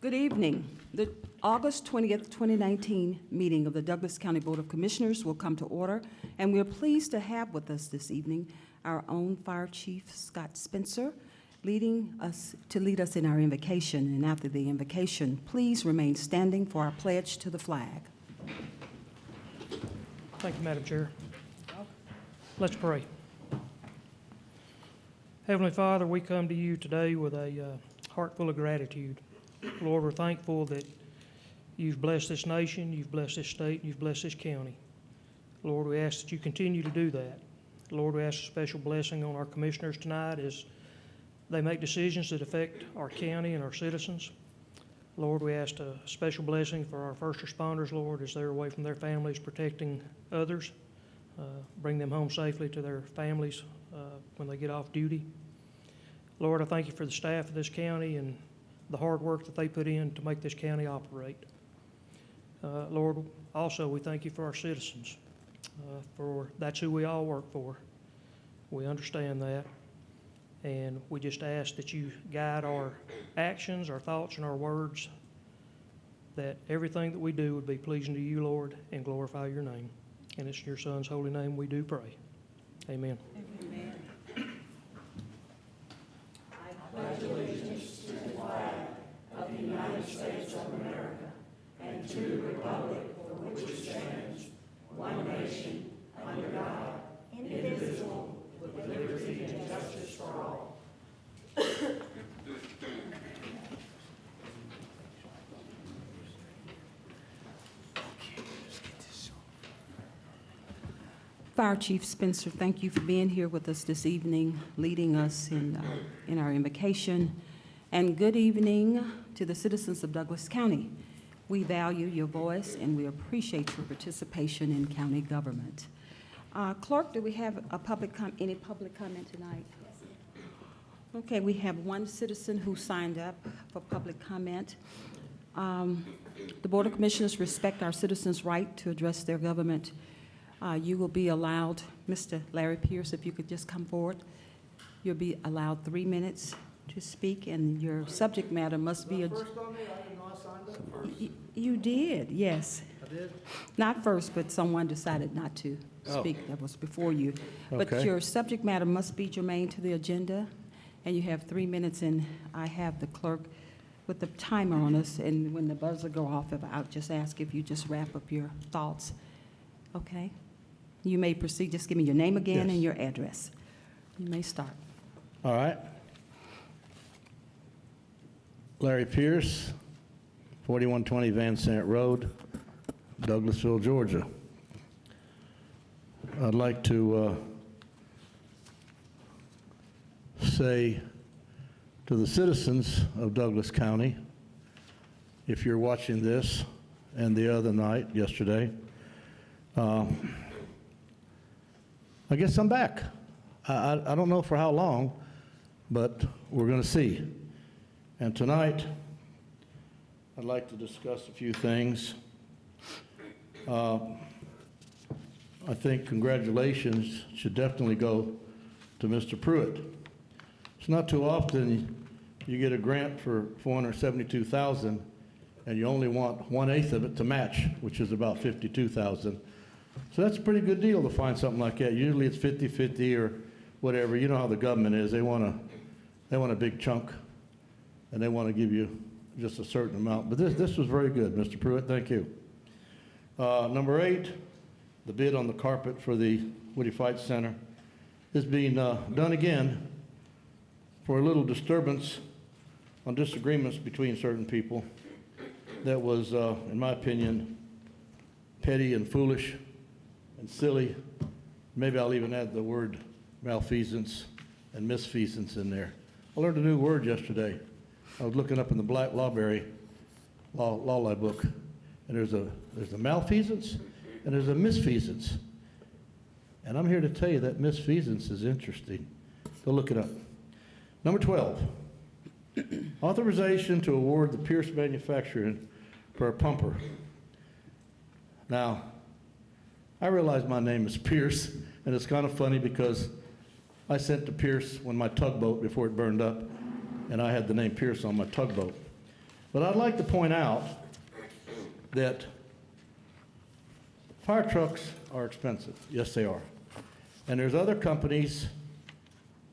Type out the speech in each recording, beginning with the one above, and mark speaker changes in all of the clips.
Speaker 1: Good evening. The August 20th, 2019 meeting of the Douglas County Board of Commissioners will come to order, and we're pleased to have with us this evening our own Fire Chief Scott Spencer, lead us in our invocation. And after the invocation, please remain standing for our pledge to the flag.
Speaker 2: Thank you, Madam Chair. Let's pray. Heavenly Father, we come to you today with a heart full of gratitude. Lord, we're thankful that you've blessed this nation, you've blessed this state, and you've blessed this county. Lord, we ask that you continue to do that. Lord, we ask a special blessing on our commissioners tonight as they make decisions that affect our county and our citizens. Lord, we ask a special blessing for our first responders, Lord, as they're away from their families protecting others. Bring them home safely to their families when they get off duty. Lord, I thank you for the staff of this county and the hard work that they put in to make this county operate. Lord, also we thank you for our citizens, for that's who we all work for. We understand that, and we just ask that you guide our actions, our thoughts, and our words, that everything that we do would be pleasing to you, Lord, and glorify your name. And it's in your Son's holy name we do pray. Amen.
Speaker 1: Amen. Fire Chief Spencer, thank you for being here with us this evening, leading us in our invocation. And good evening to the citizens of Douglas County. We value your voice and we appreciate your participation in county government. Clerk, do we have any public comment tonight? Okay, we have one citizen who signed up for public comment. The Board of Commissioners respect our citizens' right to address their government. You will be allowed, Mr. Larry Pierce, if you could just come forward. You'll be allowed 3 minutes to speak, and your subject matter must be.
Speaker 3: First on me, I didn't know I signed up first.
Speaker 1: You did, yes.
Speaker 3: I did?
Speaker 1: Not first, but someone decided not to speak.
Speaker 3: Oh.
Speaker 1: That was before you. But
Speaker 3: Okay.
Speaker 1: your subject matter must be germane to the agenda, and you have 3 minutes, and I have the clerk with the timer on us, and when the buzzer go off, I'll just ask if you just wrap up your thoughts. Okay? You may proceed. Just give me your name again
Speaker 3: Yes.
Speaker 1: and your address. You may start.
Speaker 3: All right. Larry Pierce, 4120 Van Sant Road, Douglasville, Georgia. I'd like to say to the citizens of Douglas County, if you're watching this and the other night, yesterday, I guess I'm back. I don't know for how long, but we're going to see. And tonight, I'd like to discuss a few things. I think congratulations should definitely go to Mr. Pruitt. It's not too often you get a grant for $472,000 and you only want 1/8 of it to match, which is about $52,000. So that's a pretty good deal to find something like that. Usually it's 50-50 or whatever. You know how the government is. They want a big chunk, and they want to give you just a certain amount. But this was very good, Mr. Pruitt. Thank you. Number 8, the bid on the carpet for the Woody Fight Center is being done again for a little disturbance on disagreements between certain people that was, in my opinion, petty and foolish and silly. Maybe I'll even add the word malfeasance and misfeasance in there. I learned a new word yesterday. I was looking up in the Black Library law book, and there's a malfeasance and there's a misfeasance. And I'm here to tell you that misfeasance is interesting. Go look it up. Number 12, authorization to award the Pierce Manufacturing for a pumper. Now, I realize my name is Pierce, and it's kind of funny because I sent to Pierce when my tugboat, before it burned up, and I had the name Pierce on my tugboat. But I'd like to point out that fire trucks are expensive. Yes, they are. And there's other companies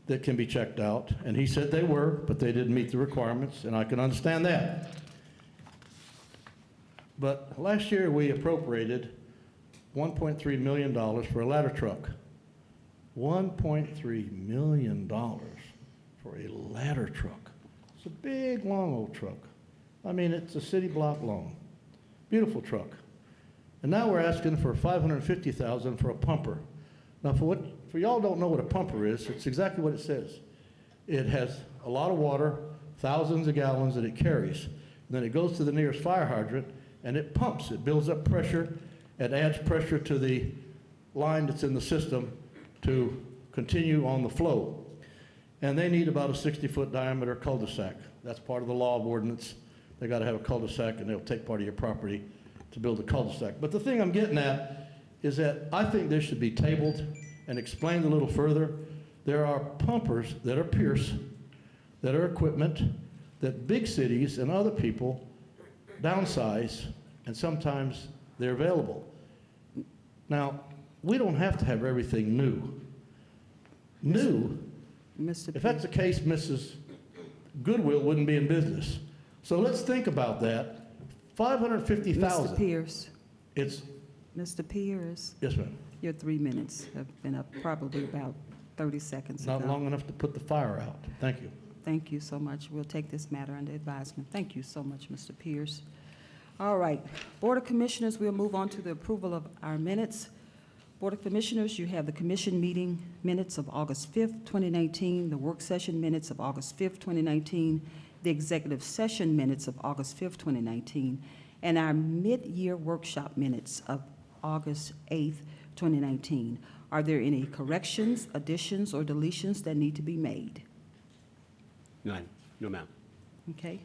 Speaker 3: that can be checked out, and he said they were, but they didn't meet the requirements, and I can understand that. But last year, we appropriated $1.3 million for a ladder truck. $1.3 million for a ladder truck. It's a big, long old truck. I mean, it's a city block long. Beautiful truck. And now we're asking for $550,000 for a pumper. Now, for y'all don't know what a pumper is, it's exactly what it says. It has a lot of water, thousands of gallons that it carries. And then it goes to the nearest fire hydrant, and it pumps. It builds up pressure. It adds pressure to the line that's in the system to continue on the flow. And they need about a 60-foot diameter cul-de-sac. That's part of the law of ordinance. They got to have a cul-de-sac, and they'll take part of your property to build a cul-de-sac. But the thing I'm getting at is that I think this should be tabled and explained a little further. There are pumpers that are Pierce, that are equipment that big cities and other people downsize, and sometimes they're available. Now, we don't have to have everything new. New,
Speaker 1: Mr.
Speaker 3: if that's the case, Mrs. Goodwill wouldn't be in business. So let's think about that.
Speaker 1: Mr.
Speaker 3: $550,000.
Speaker 1: Pierce,
Speaker 3: It's,
Speaker 1: Mr. Pierce,
Speaker 3: yes, ma'am.
Speaker 1: your 3 minutes have been up probably about 30 seconds ago.
Speaker 3: Not long enough to put the fire out. Thank you.
Speaker 1: Thank you so much. We'll take this matter under advisement. Thank you so much, Mr. Pierce. All right, Board of Commissioners, we'll move on to the approval of our minutes. Board of Commissioners, you have the commission meeting minutes of August 5th, 2019, the work session minutes of August 5th, 2019, the executive session minutes of August 5th, 2019, and our mid-year workshop minutes of August 8th, 2019. Are there any corrections, additions, or deletions that need to be made?
Speaker 4: None. No, ma'am.
Speaker 1: Okay,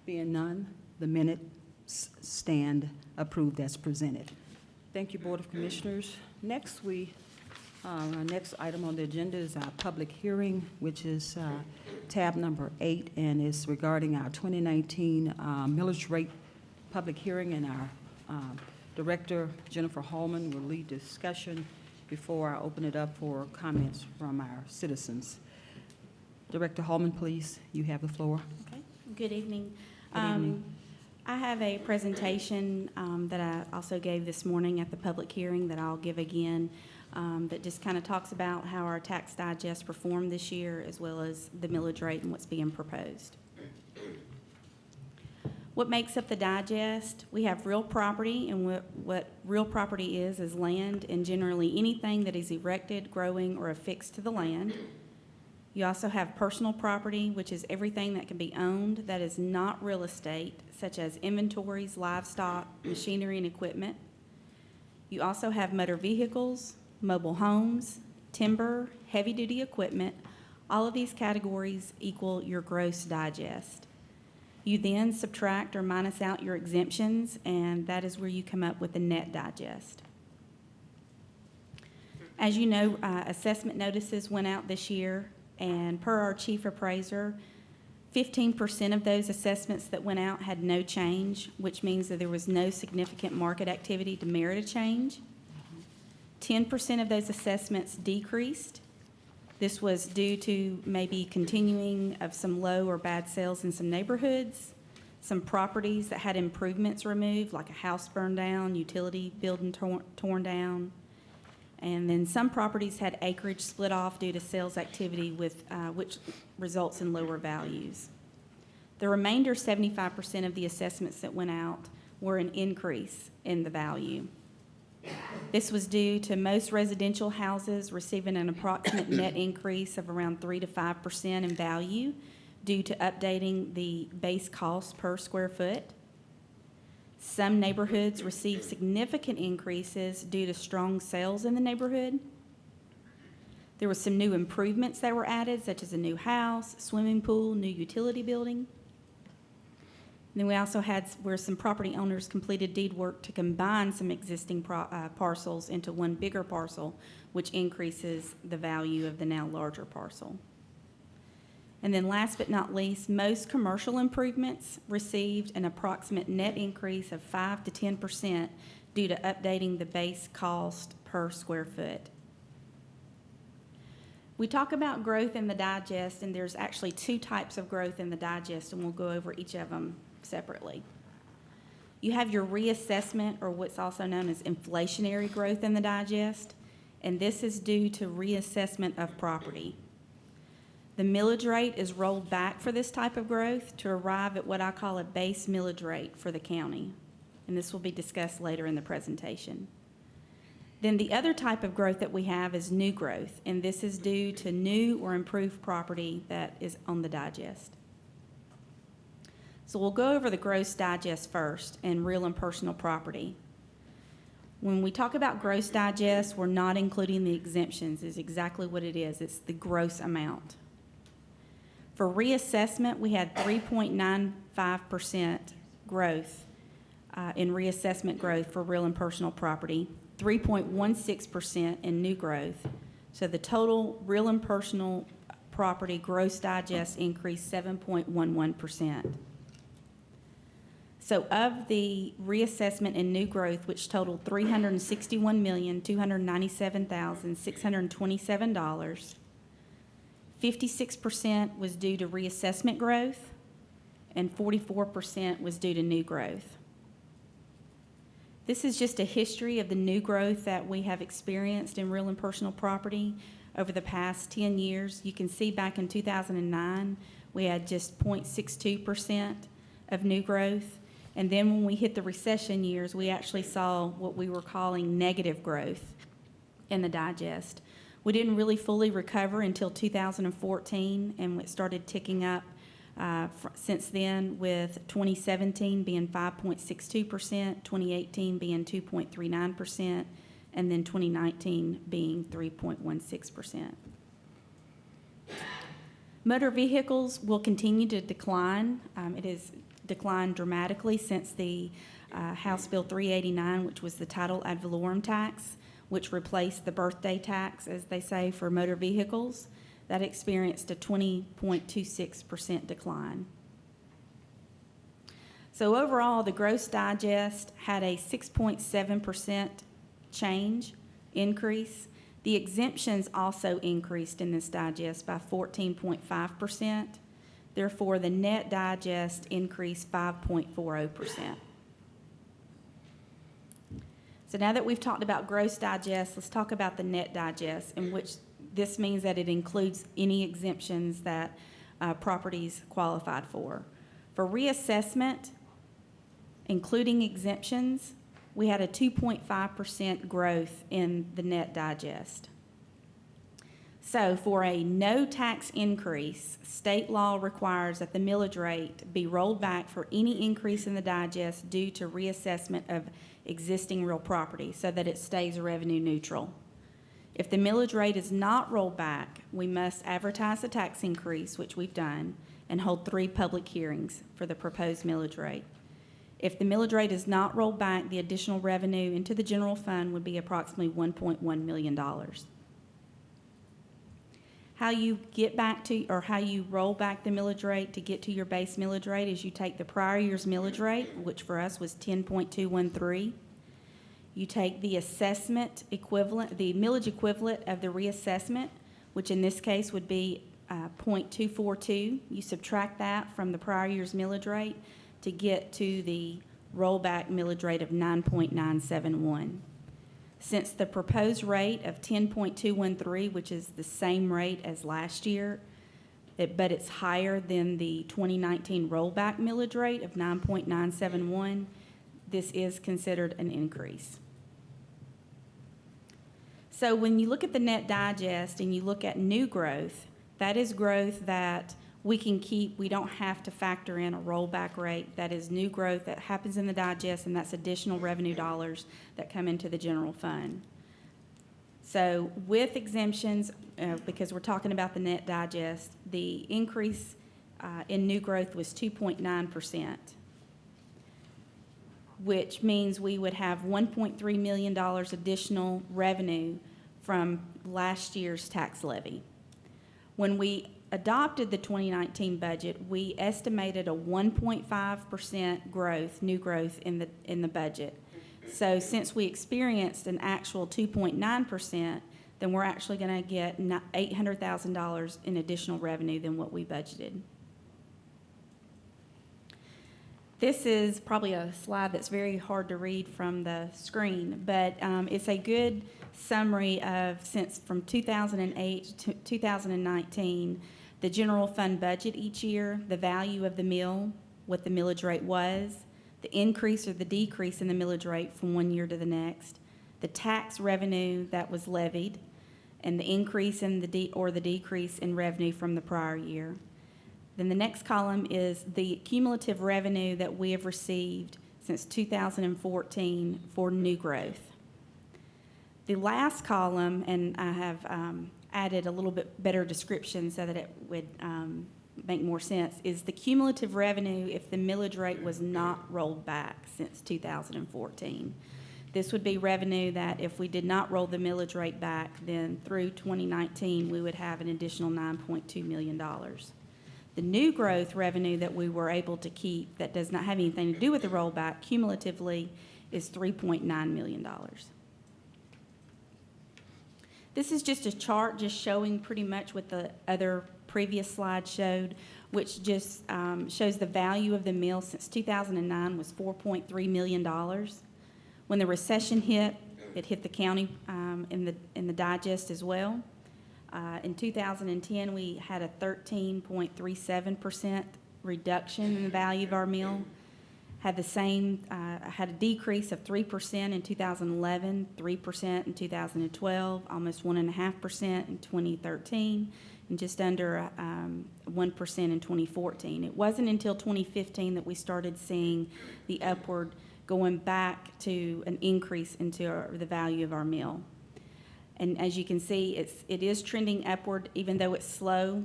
Speaker 1: being none, the minutes stand approved as presented. Thank you, Board of Commissioners. Next, our next item on the agenda is our public hearing, which is tab number 8, and is regarding our 2019 millage rate public hearing, and our Director, Jennifer Hallman, will lead discussion before I open it up for comments from our citizens. Director Hallman, please, you have the floor.
Speaker 5: Okay. Good evening.
Speaker 1: Good evening.
Speaker 5: I have a presentation that I also gave this morning at the public hearing that I'll give again that just kind of talks about how our tax digest performed this year, as well as the millage rate and what's being proposed. What makes up the digest? We have real property, and what real property is land, and generally anything that is erected, growing, or affixed to the land. You also have personal property, which is everything that can be owned that is not real estate, such as inventories, livestock, machinery, and equipment. You also have motor vehicles, mobile homes, timber, heavy-duty equipment. All of these categories equal your gross digest. You then subtract or minus out your exemptions, and that is where you come up with the net digest. As you know, assessment notices went out this year, and per our chief appraiser, 15% of those assessments that went out had no change, which means that there was no significant market activity to merit a change. 10% of those assessments decreased. This was due to maybe continuing of some low or bad sales in some neighborhoods, some properties that had improvements removed, like a house burned down, utility building torn down. And then some properties had acreage split off due to sales activity, which results in lower values. The remainder, 75% of the assessments that went out, were an increase in the value. This was due to most residential houses receiving an approximate net increase of around 3 to 5% in value due to updating the base cost per square foot. Some neighborhoods received significant increases due to strong sales in the neighborhood. There were some new improvements that were added, such as a new house, swimming pool, new utility building. And then we also had where some property owners completed deed work to combine some existing parcels into one bigger parcel, which increases the value of the now larger parcel. And then last but not least, most commercial improvements received an approximate net increase of 5 to 10% due to updating the base cost per square foot. We talk about growth in the digest, and there's actually two types of growth in the digest, and we'll go over each of them separately. You have your reassessment, or what's also known as inflationary growth in the digest, and this is due to reassessment of property. The millage rate is rolled back for this type of growth to arrive at what I call a base millage rate for the county, and this will be discussed later in the presentation. Then the other type of growth that we have is new growth, and this is due to new or improved property that is on the digest. So we'll go over the gross digest first and real and personal property. When we talk about gross digest, we're not including the exemptions, is exactly what it is. It's the gross amount. For reassessment, we had 3.95% growth in reassessment growth for real and personal property, 3.16% in new growth. So the total real and personal property gross digest increased 7.11%. So of the reassessment and new growth, which totaled $361,297,627, 56% was due to reassessment growth and 44% was due to new growth. This is just a history of the new growth that we have experienced in real and personal property over the past 10 years. You can see back in 2009, we had just 0.62% of new growth. And then when we hit the recession years, we actually saw what we were calling negative growth in the digest. We didn't really fully recover until 2014, and it started ticking up since then, with 2017 being 5.62%, 2018 being 2.39%, and then 2019 being 3.16%. Motor vehicles will continue to decline. It has declined dramatically since the House Bill 389, which was the title ad valorem tax, which replaced the birthday tax, as they say, for motor vehicles. That experienced a 20.26% decline. So overall, the gross digest had a 6.7% change increase. The exemptions also increased in this digest by 14.5%. Therefore, the net digest increased 5.40%. So now that we've talked about gross digest, let's talk about the net digest, in which this means that it includes any exemptions that properties qualified for. For reassessment, including exemptions, we had a 2.5% growth in the net digest. So for a no tax increase, state law requires that the millage rate be rolled back for any increase in the digest due to reassessment of existing real property so that it stays revenue neutral. If the millage rate is not rolled back, we must advertise the tax increase, which we've done, and hold 3 public hearings for the proposed millage rate. If the millage rate is not rolled back, the additional revenue into the general fund would be approximately $1.1 million. How you get back to, or how you roll back the millage rate to get to your base millage rate is you take the prior year's millage rate, which for us was 10.213. You take the assessment equivalent, the millage equivalent of the reassessment, which in this case would be 0.242. You subtract that from the prior year's millage rate to get to the rollback millage rate of 9.971. Since the proposed rate of 10.213, which is the same rate as last year, but it's higher than the 2019 rollback millage rate of 9.971, this is considered an increase. So when you look at the net digest and you look at new growth, that is growth that we can keep. We don't have to factor in a rollback rate. That is new growth that happens in the digest, and that's additional revenue dollars that come into the general fund. So with exemptions, because we're talking about the net digest, the increase in new growth was 2.9%, which means we would have $1.3 million additional revenue from last year's tax levy. When we adopted the 2019 budget, we estimated a 1.5% growth, new growth in the budget. So since we experienced an actual 2.9%, then we're actually going to get $800,000 in additional revenue than what we budgeted. This is probably a slide that's very hard to read from the screen, but it's a good summary of, since from 2008 to 2019, the general fund budget each year, the value of the mill, what the millage rate was, the increase or the decrease in the millage rate from one year to the next, the tax revenue that was levied, and the increase in the decrease in revenue from the prior year. Then the next column is the cumulative revenue that we have received since 2014 for new growth. The last column, and I have added a little bit better description so that it would make more sense, is the cumulative revenue if the millage rate was not rolled back since 2014. This would be revenue that if we did not roll the millage rate back, then through 2019, we would have an additional $9.2 million. The new growth revenue that we were able to keep that does not have anything to do with the rollback cumulatively is $3.9 million. This is just a chart just showing pretty much what the other previous slide showed, which just shows the value of the mill since 2009 was $4.3 million. When the recession hit, it hit the county in the digest as well. In 2010, we had a 13.37% reduction in the value of our mill. Had a decrease of 3% in 2011, 3% in 2012, almost 1.5% in 2013, and just under 1% in 2014. It wasn't until 2015 that we started seeing the upward going back to an increase into the value of our mill. And as you can see, it is trending upward, even though it's slow.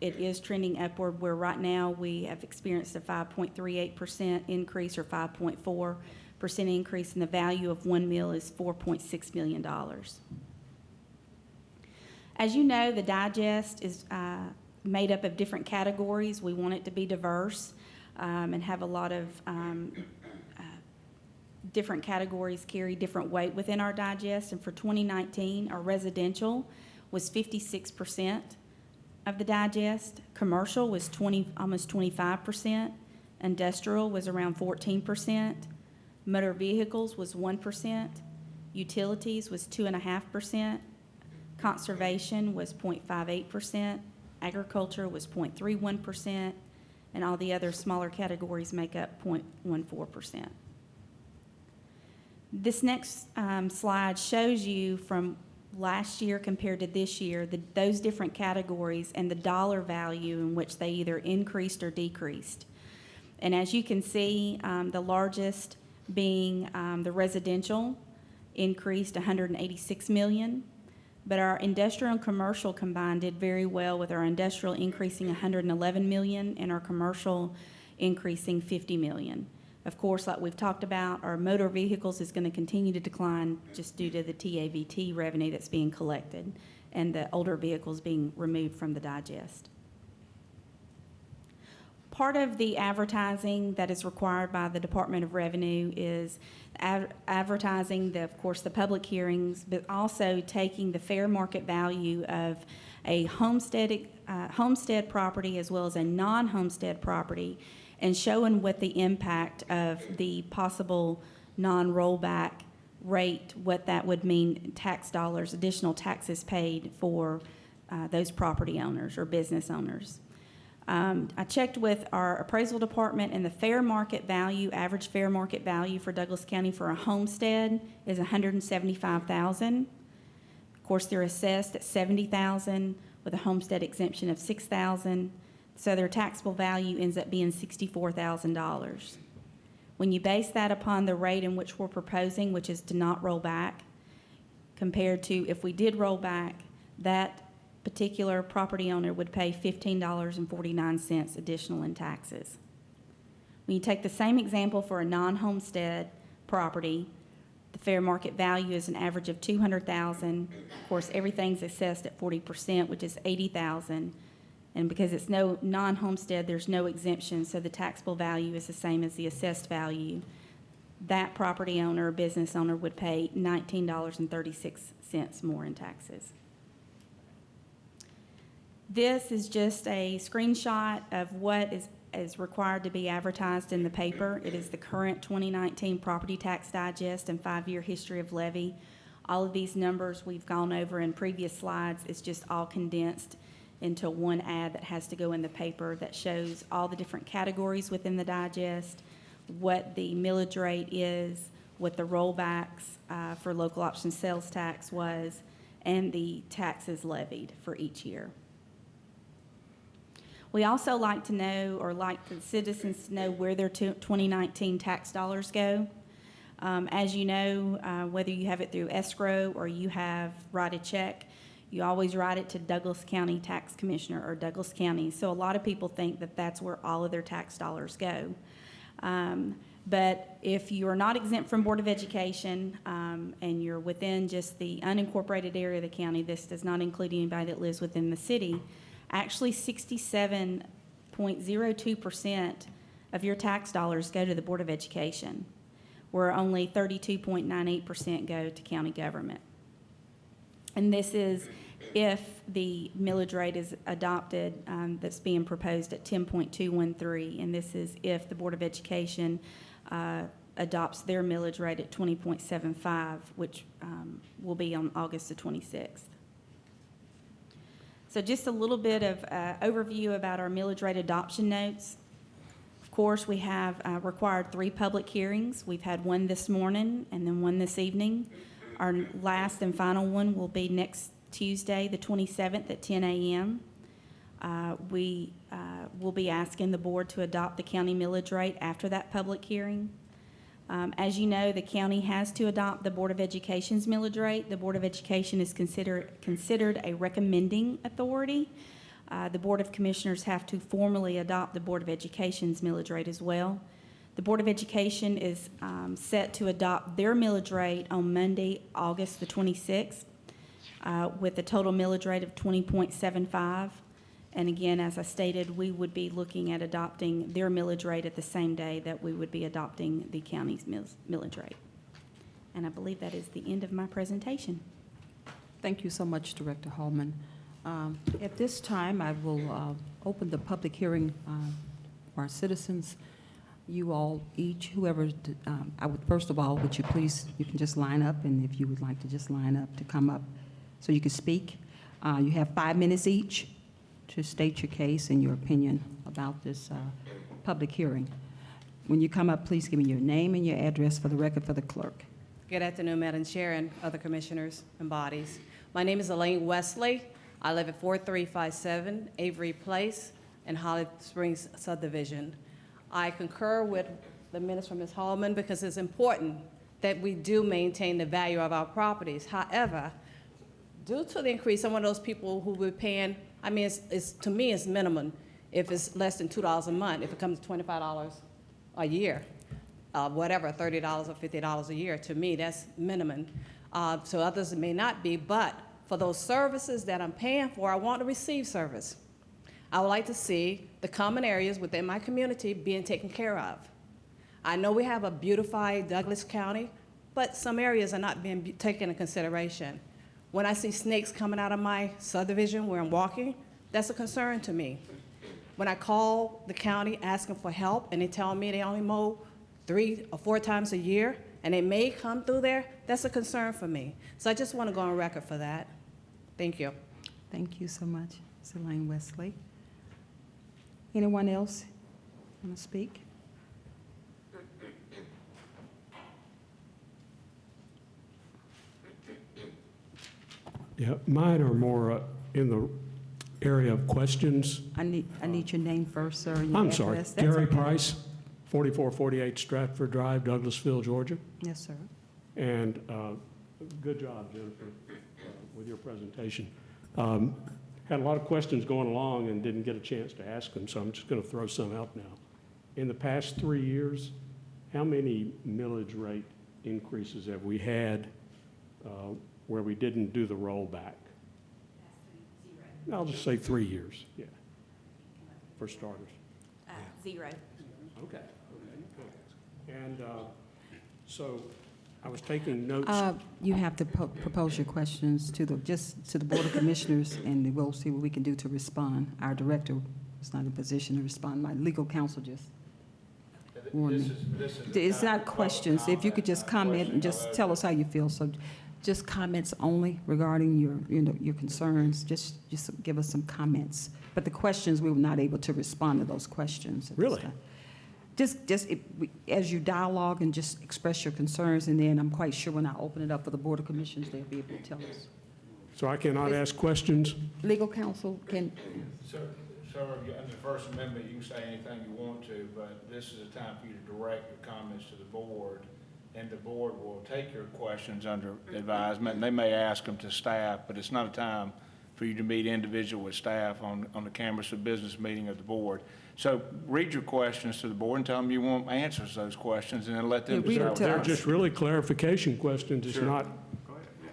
Speaker 5: It is trending upward, where right now we have experienced a 5.38% increase, or 5.4% increase, and the value of one mill is $4.6 million. As you know, the digest is made up of different categories. We want it to be diverse and have a lot of different categories carry different weight within our digest. And for 2019, our residential was 56% of the digest. Commercial was almost 25%. Industrial was around 14%. Motor vehicles was 1%. Utilities was 2.5%. Conservation was 0.58%. Agriculture was 0.31%. And all the other smaller categories make up 0.14%. This next slide shows you from last year compared to this year, those different categories and the dollar value in which they either increased or decreased. And as you can see, the largest being the residential increased $186 million, but our industrial and commercial combined did very well, with our industrial increasing $111 million and our commercial increasing $50 million. Of course, like we've talked about, our motor vehicles is going to continue to decline just due to the TAVT revenue that's being collected and the older vehicles being removed from the digest. Part of the advertising that is required by the Department of Revenue is advertising, of course, the public hearings, but also taking the fair market value of a homestead property as well as a non-homestead property, and showing what the impact of the possible non-rollback rate, what that would mean, tax dollars, additional taxes paid for those property owners or business owners. I checked with our appraisal department, and the fair market value, average fair market value for Douglas County for a homestead is $175,000. Of course, they're assessed at $70,000 with a homestead exemption of $6,000. So their taxable value ends up being $64,000. When you base that upon the rate in which we're proposing, which is to not roll back, compared to if we did roll back, that particular property owner would pay $15.49 additional in taxes. When you take the same example for a non-homestead property, The fair market value is an average of $200,000. Of course, everything's assessed at 40%, which is $80,000. And because it's no non-homestead, there's no exemption, so the taxable value is the same as the assessed value. That property owner or business owner would pay $19.36 more in taxes. This is just a screenshot of what is required to be advertised in the paper. It is the current 2019 property tax digest and 5-year history of levy. All of these numbers we've gone over in previous slides. It's just all condensed into one ad that has to go in the paper that shows all the different categories within the digest, what the millage rate is, what the rollbacks for local option sales tax was, and the taxes levied for each year. We also like to know, or like the citizens to know, where their 2019 tax dollars go. As you know, whether you have it through escrow or you write a check, you always write it to Douglas County Tax Commissioner or Douglas County. So a lot of people think that that's where all of their tax dollars go. But if you are not exempt from Board of Education and you're within just the unincorporated area of the county, this does not include anybody that lives within the city, actually 67.02% of your tax dollars go to the Board of Education, where only 32.98% go to county government. And this is if the millage rate is adopted that's being proposed at 10.213, and this is if the Board of Education adopts their millage rate at 20.75, which will be on August the 26th. So just a little bit of overview about our millage rate adoption notes. Of course, we have required 3 public hearings. We've had one this morning and then one this evening. Our last and final one will be next Tuesday, the 27th at 10 a.m. We will be asking the board to adopt the county millage rate after that public hearing. As you know, the county has to adopt the Board of Education's millage rate. The Board of Education is considered a recommending authority. The Board of Commissioners have to formally adopt the Board of Education's millage rate as well. The Board of Education is set to adopt their millage rate on Monday, August the 26th, with a total millage rate of 20.75. And again, as I stated, we would be looking at adopting their millage rate at the same day that we would be adopting the county's millage rate. And I believe that is the end of my presentation.
Speaker 1: Thank you so much, Director Hallman. At this time, I will open the public hearing for our citizens. You all, each, whoever, first of all, would you please, you can just line up, and if you would like to just line up to come up so you can speak. You have 5 minutes each to state your case and your opinion about this public hearing. When you come up, please give me your name and your address for the record for the clerk.
Speaker 6: Good afternoon, Madam Chair and other commissioners and bodies. My name is Elaine Wesley. I live at 4357 Avery Place in Holly Springs Subdivision. I concur with the minutes from Ms. Hallman because it's important that we do maintain the value of our properties. However, due to the increase, some of those people who were paying, I mean, to me, it's minimum if it's less than $2 a month. If it comes to $25 a year, whatever, $30 or $50 a year, to me, that's minimum. So others it may not be, but for those services that I'm paying for, I want to receive service. I would like to see the common areas within my community being taken care of. I know we have a beautified Douglas County, but some areas are not being taken into consideration. When I see snakes coming out of my subdivision where I'm walking, that's a concern to me. When I call the county asking for help and they tell me they only mow 3 or 4 times a year and they may come through there, that's a concern for me. So I just want to go on record for that. Thank you.
Speaker 1: Thank you so much, Ms. Elaine Wesley. Anyone else want to speak?
Speaker 7: Yeah, mine are more in the area of questions.
Speaker 1: I need your name first, sir, and your
Speaker 7: I'm
Speaker 1: address.
Speaker 7: sorry,
Speaker 1: That's
Speaker 7: Gary
Speaker 1: okay.
Speaker 7: Price, 4448 Stratford Drive, Douglasville, Georgia.
Speaker 1: Yes, sir.
Speaker 7: And good job, Jennifer, with your presentation. Had a lot of questions going along and didn't get a chance to ask them, so I'm just going to throw some out now. In the past 3 years, how many millage rate increases have we had where we didn't do the rollback? I'll just say 3 years, yeah, for starters.
Speaker 5: 0.
Speaker 7: Okay. And so I was taking notes.
Speaker 1: You have to propose your questions to the Board of Commissioners, and we'll see what we can do to respond. Our director is not in position to respond. My legal counsel just warned me. It's not questions. If you could just comment and just tell us how you feel. So just comments only regarding your concerns. Just give us some comments. But the questions, we were not able to respond to those questions. at this
Speaker 7: Really?
Speaker 1: time. As you dialogue and just express your concerns, and then I'm quite sure when I open it up for the Board of Commissioners, they'll be able to tell us.
Speaker 7: So I cannot ask questions?
Speaker 1: Legal counsel can,
Speaker 8: Sir, under the First Amendment, you can say anything you want to, but this is a time for you to direct your comments to the board, and the board will take your questions under advisement, and they may ask them to staff, but it's not a time for you to meet individual with staff on the canvas of business meeting of the board. So read your questions to the board and tell them you want answers to those questions, and then let them
Speaker 1: Yeah, read
Speaker 8: decide.
Speaker 1: them
Speaker 8: what
Speaker 1: to
Speaker 8: they
Speaker 7: They're
Speaker 1: us.
Speaker 7: just really clarification questions. It's
Speaker 8: Sure.
Speaker 7: not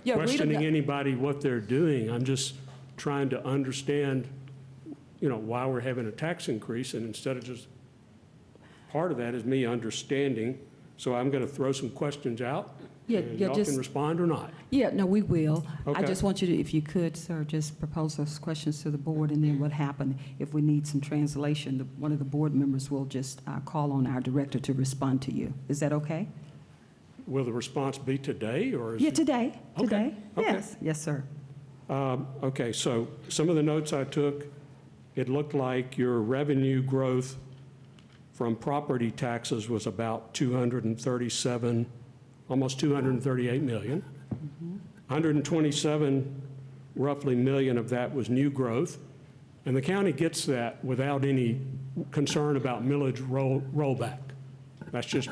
Speaker 1: yeah, read
Speaker 7: questioning
Speaker 1: them.
Speaker 7: anybody what they're doing. I'm just trying to understand, why we're having a tax increase, and instead of just, part of that is me understanding. So I'm going to throw some questions out,
Speaker 1: Yeah,
Speaker 7: and
Speaker 1: yeah,
Speaker 7: y'all
Speaker 1: just-
Speaker 7: can respond or not.
Speaker 1: Yeah, no, we will. I
Speaker 7: Okay.
Speaker 1: just want you to, if you could, sir, just propose those questions to the board, and then what happened, if we need some translation, one of the board members will just call on our director to respond to you. Is that okay?
Speaker 7: Will the response be today, or is
Speaker 1: Yeah,
Speaker 7: it?
Speaker 1: today,
Speaker 7: Okay,
Speaker 1: today.
Speaker 7: okay.
Speaker 1: Yes, yes, sir.
Speaker 7: Okay, so some of the notes I took, it looked like your revenue growth from property taxes was about 237, almost 238 million. 127 roughly million of that was new growth. And the county gets that without any concern about millage rollback. That's just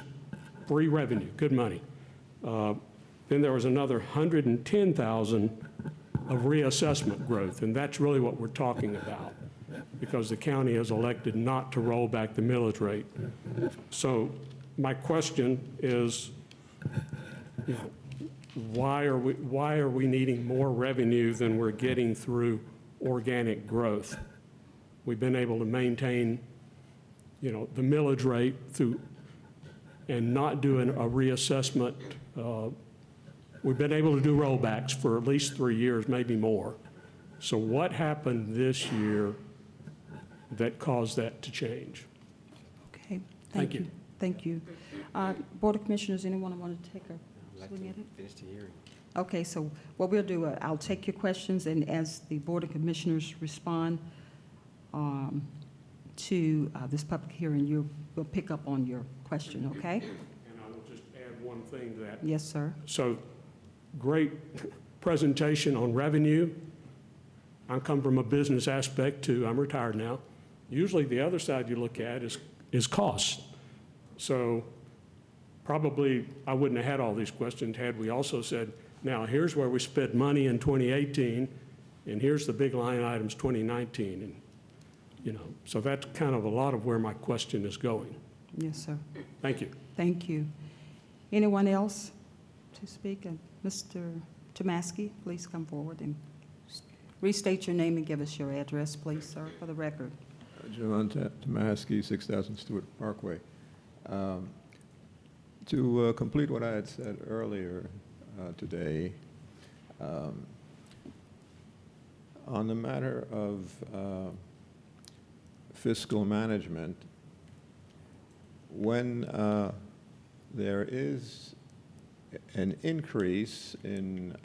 Speaker 7: free revenue, good money. Then there was another 110,000 of reassessment growth, and that's really what we're talking about, because the county has elected not to roll back the millage rate. So my question is, why are we needing more revenue than we're getting through organic growth? We've been able to maintain, the millage rate through, and not doing a reassessment. We've been able to do rollbacks for at least 3 years, maybe more. So what happened this year that caused that to change?
Speaker 1: Okay,
Speaker 7: Thank you.
Speaker 1: Thank you. Board of Commissioners, anyone want to take a swing at it?
Speaker 4: Finish the hearing.
Speaker 1: Okay, so what we'll do, I'll take your questions, and as the Board of Commissioners respond to this public hearing, we'll pick up on your question, okay?
Speaker 7: And I will just add one thing to that.
Speaker 1: Yes, sir.
Speaker 7: So, great presentation on revenue. I come from a business aspect too. I'm retired now. Usually the other side you look at is cost. So probably I wouldn't have had all these questions had we also said, now here's where we spent money in 2018, and here's the big line items 2019. And, so that's kind of a lot of where my question is going.
Speaker 1: Yes, sir.
Speaker 7: Thank you.
Speaker 1: Thank you. Anyone else to speak? Mr. Tomaski, please come forward and restate your name and give us your address, please, sir, for the record.
Speaker 9: John Tomaski, 6000 Stewart Parkway. To complete what I had said earlier today, on the matter of fiscal management, when there is an increase in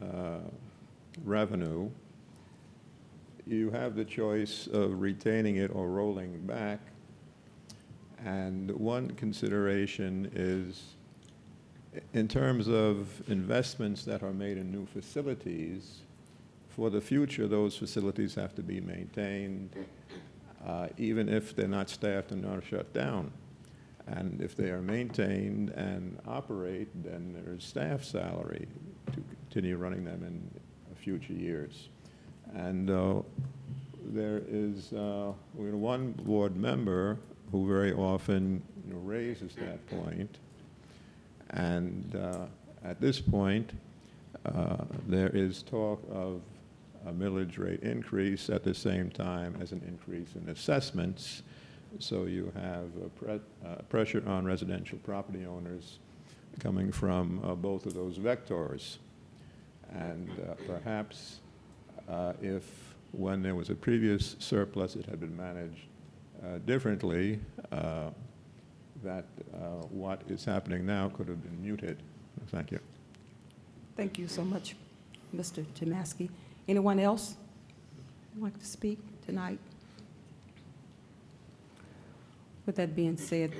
Speaker 9: revenue, you have the choice of retaining it or rolling back. And one consideration is, in terms of investments that are made in new facilities, for the future, those facilities have to be maintained, even if they're not staffed and not shut down. And if they are maintained and operate, then there is staff salary to continue running them in future years. And there is one board member who very often raises that point, and At this point, there is talk of a millage rate increase at the same time as an increase in assessments. So you have pressure on residential property owners coming from both of those vectors. And perhaps if when there was a previous surplus, it had been managed differently, that what is happening now could have been muted. Thank you.
Speaker 1: Thank you so much, Mr. Tomaski. Anyone else would like to speak tonight? With that being said,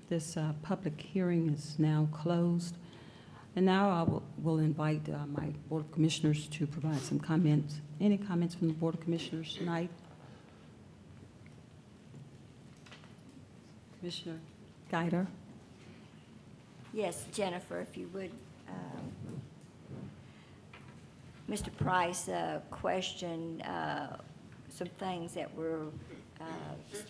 Speaker 1: this public hearing is now closed. And now I will invite my Board of Commissioners to provide some comments. Any comments from the Board of Commissioners tonight? Commissioner Guider?
Speaker 10: Yes, Jennifer, if you would. Mr. Price questioned some things that were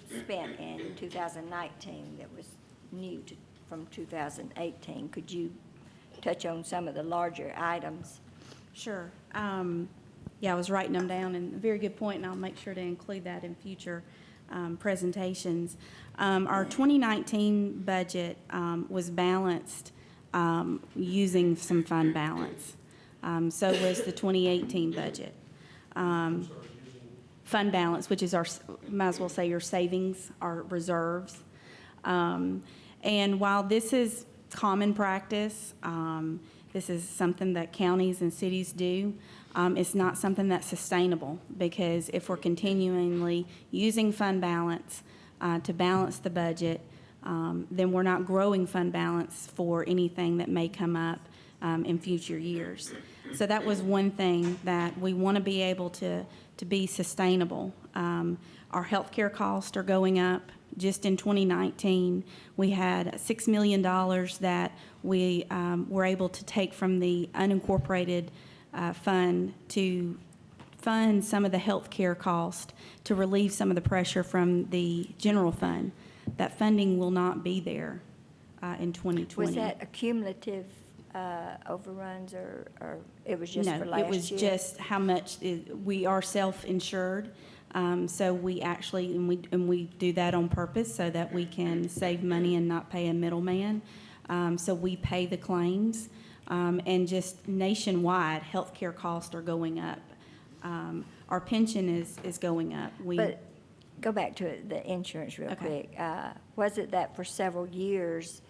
Speaker 10: spent in 2019 that was new from 2018. Could you touch on some of the larger items?
Speaker 5: Sure. Yeah, I was writing them down, and a very good point, and I'll make sure to include that in future presentations. Our 2019 budget was balanced using some fund balance. So was the 2018 budget. Fund balance, which is our, might as well say your savings, our reserves. And while this is common practice, this is something that counties and cities do, it's not something that's sustainable, because if we're continually using fund balance to balance the budget, then we're not growing fund balance for anything that may come up in future years. So that was one thing that we want to be able to be sustainable. Our healthcare costs are going up. Just in 2019, we had $6 million that we were able to take from the unincorporated fund to fund some of the healthcare cost to relieve some of the pressure from the general fund. That funding will not be there in 2020.
Speaker 10: Was that a cumulative overruns, or it was just for last year?
Speaker 5: No, it was just how much we are self-insured. So we actually, and we do that on purpose so that we can save money and not pay a middleman. So we pay the claims, and just nationwide, healthcare costs are going up. Our pension is going up.
Speaker 10: But go back to the insurance real quick. Was it that for several years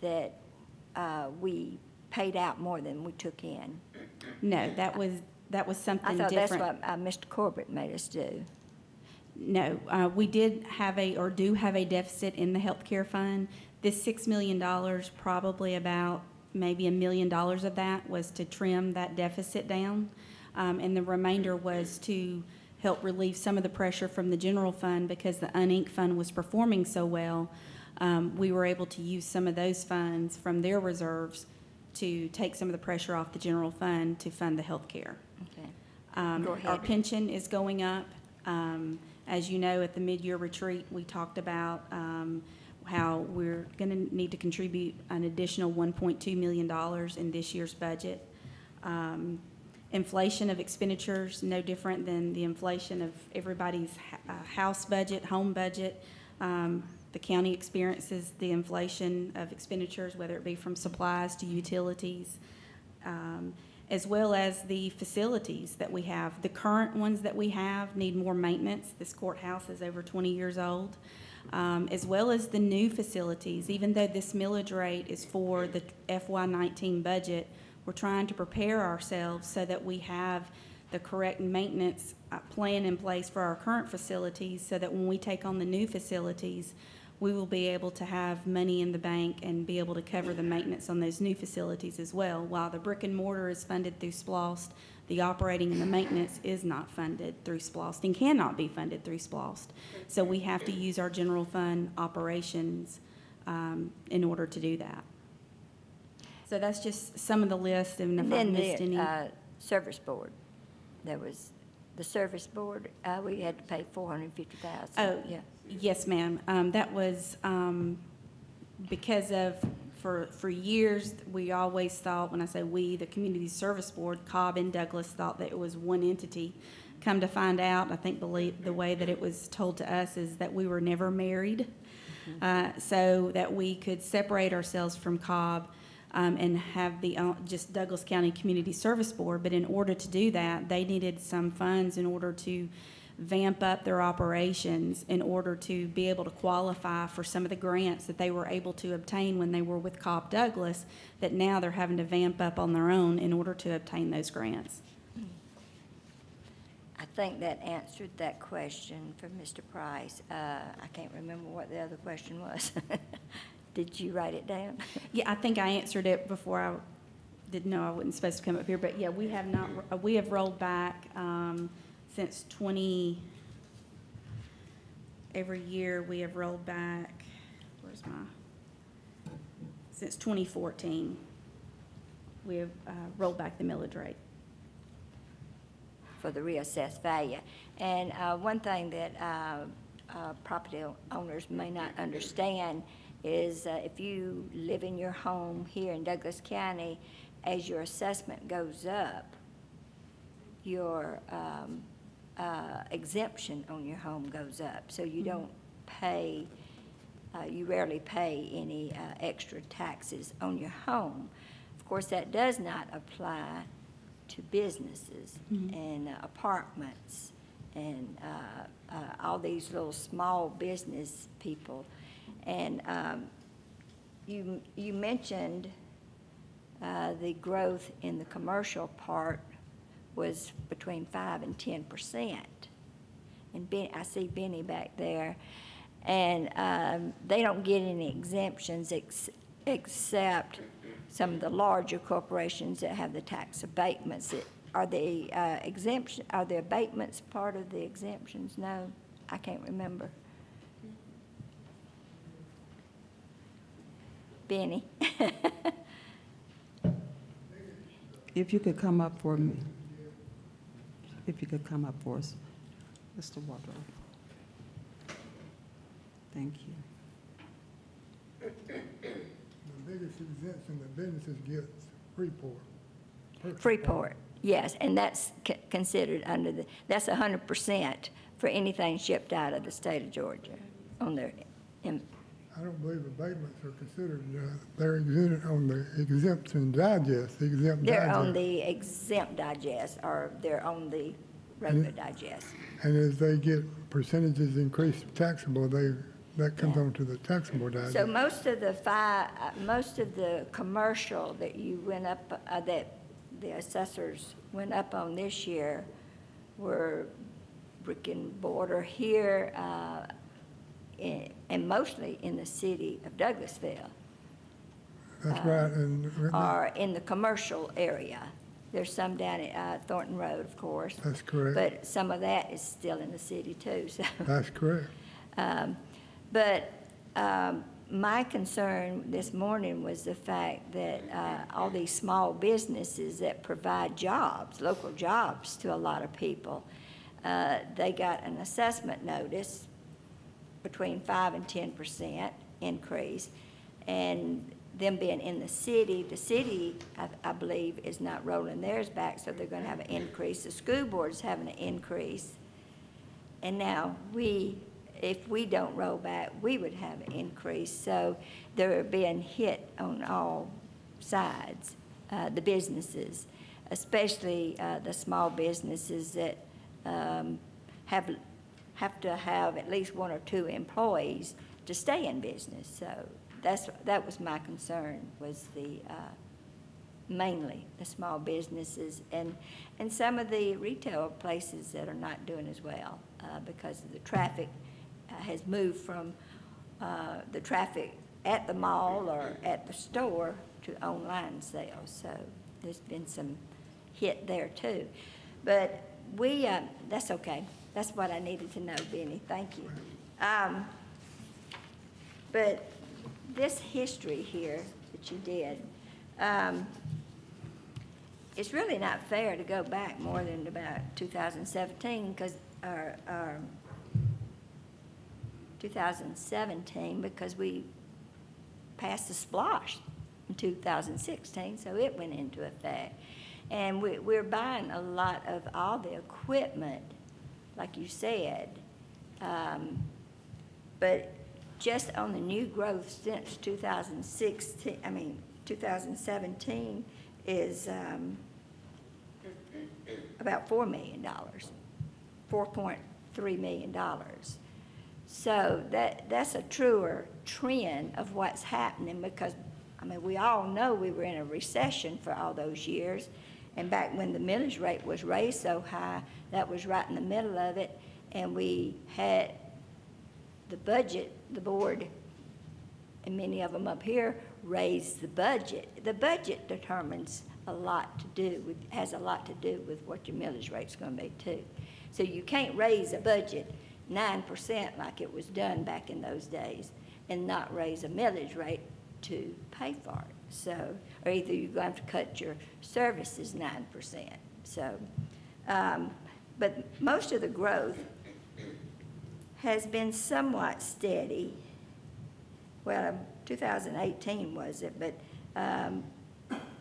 Speaker 10: that we paid out more than we took in?
Speaker 5: No, that was something
Speaker 10: I thought
Speaker 5: different.
Speaker 10: that's what Mr. Corbett made us do.
Speaker 5: No, we did have do have a deficit in the healthcare fund. This $6 million, probably about maybe $1 million of that was to trim that deficit down. And the remainder was to help relieve some of the pressure from the general fund, because the uninked fund was performing so well. We were able to use some of those funds from their reserves to take some of the pressure off the general fund to fund the health care.
Speaker 10: Okay. Go ahead.
Speaker 5: Our pension is going up. As you know, at the mid-year retreat, we talked about how we're going to need to contribute an additional $1.2 million in this year's budget. Inflation of expenditures, no different than the inflation of everybody's house budget, home budget. The county experiences the inflation of expenditures, whether it be from supplies to utilities, as well as the facilities that we have. The current ones that we have need more maintenance. This courthouse is over 20 years old, as well as the new facilities. Even though this millage rate is for the FY19 budget, we're trying to prepare ourselves so that we have the correct maintenance plan in place for our current facilities, so that when we take on the new facilities, we will be able to have money in the bank and be able to cover the maintenance on those new facilities as well. While the brick and mortar is funded through SPLOST, the operating and the maintenance is not funded through SPLOST and cannot be funded through SPLOST. So we have to use our general fund operations in order to do that. So that's just some of the list, and if I missed any.
Speaker 10: The service board, there was the service board, we had to pay $450,000.
Speaker 5: Oh,
Speaker 10: yeah.
Speaker 5: Yes, ma'am. That was because of, for years, we always thought, when I say we, the Community Service Board, Cobb and Douglas thought that it was one entity. Come to find out, I think the way that it was told to us is that we were never married, so that we could separate ourselves from Cobb and have just Douglas County Community Service Board. But in order to do that, they needed some funds in order to vamp up their operations, in order to be able to qualify for some of the grants that they were able to obtain when they were with Cobb Douglas, that now they're having to vamp up on their own in order to obtain those grants.
Speaker 10: I think that answered that question for Mr. Price. I can't remember what the other question was. Did you write it down?
Speaker 5: Yeah, I think I answered it before. I didn't know I wasn't supposed to come up here, but yeah, we have not, we have rolled back since every year we have rolled back, since 2014, we have rolled back the millage rate.
Speaker 10: For the reassessed value. And one thing that property owners may not understand is if you live in your home here in Douglas County, as your assessment goes up, your exemption on your home goes up. So you don't pay, you rarely pay any extra taxes on your home. Of course, that does not apply to businesses and apartments and all these little small business people. And you mentioned the growth in the commercial part was between 5 and 10%. And I see Benny back there. And they don't get any exemptions except some of the larger corporations that have the tax abatements. Are the abatements part of the exemptions? No, I can't remember. Benny?
Speaker 1: If you could come up for me. If you could come up for us, Mr. Wardrow. Thank you.
Speaker 11: The biggest exemption the businesses get is Freeport.
Speaker 10: Freeport, yes, and that's considered that's 100% for anything shipped out of the state of Georgia on their,
Speaker 11: I don't believe abatements are considered, they're exempt on the exemption digest,
Speaker 10: they're on the exempt digest, or they're on the regular digest.
Speaker 11: And as they get percentages increased taxable, that comes onto the taxable digest.
Speaker 10: So most of the commercial that you went up, that the assessors went up on this year were brick and mortar here, and mostly in the city of Douglasville.
Speaker 11: That's right, and
Speaker 10: Or in the commercial area. There's some down at Thornton Road, of course.
Speaker 11: that's correct.
Speaker 10: But some of that is still in the city too, so.
Speaker 11: That's correct.
Speaker 10: But my concern this morning was the fact that all these small businesses that provide jobs, local jobs to a lot of people, they got an assessment notice between 5 and 10% increase. And them being in the city, I believe, is not rolling theirs back, so they're going to have an increase. The school board's having an increase. And now if we don't roll back, we would have an increase. So they're being hit on all sides, the businesses, especially the small businesses that have to have at least 1 or 2 employees to stay in business. So that was my concern, was mainly the small businesses and some of the retail places that are not doing as well because of the traffic has moved from the traffic at the mall or at the store to online sales. So there's been some hit there too. But that's okay. That's what I needed to know, Benny. Thank you. But this history here that you did, it's really not fair to go back more than about 2017 because 2017 because we passed the SPLOST in 2016, so it went into effect. And we're buying a lot of all the equipment, like you said. But just on the new growth since 2017 is about $4 million, $4.3 million. So that's a truer trend of what's happening because, we all know we were in a recession for all those years. And back when the millage rate was raised so high, that was right in the middle of it. And we had the budget, the board, and many of them up here raised the budget. The budget determines a lot to do with, has a lot to do with what your millage rate's gonna be too. So you can't raise a budget 9% like it was done back in those days and not raise a millage rate to pay for it. So, or either you're going to cut your services 9%. So, but most of the growth has been somewhat steady. Well, 2018 was it, but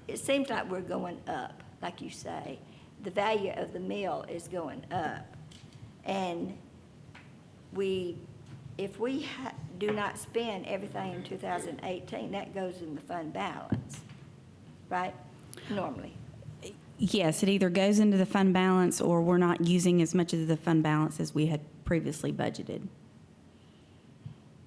Speaker 10: it seems like we're going up, like you say. The value of the mill is going up. And if we do not spend everything in 2018, that goes in the fund balance, right? Normally.
Speaker 5: Yes, it either goes into the fund balance or we're not using as much of the fund balance as we had previously budgeted.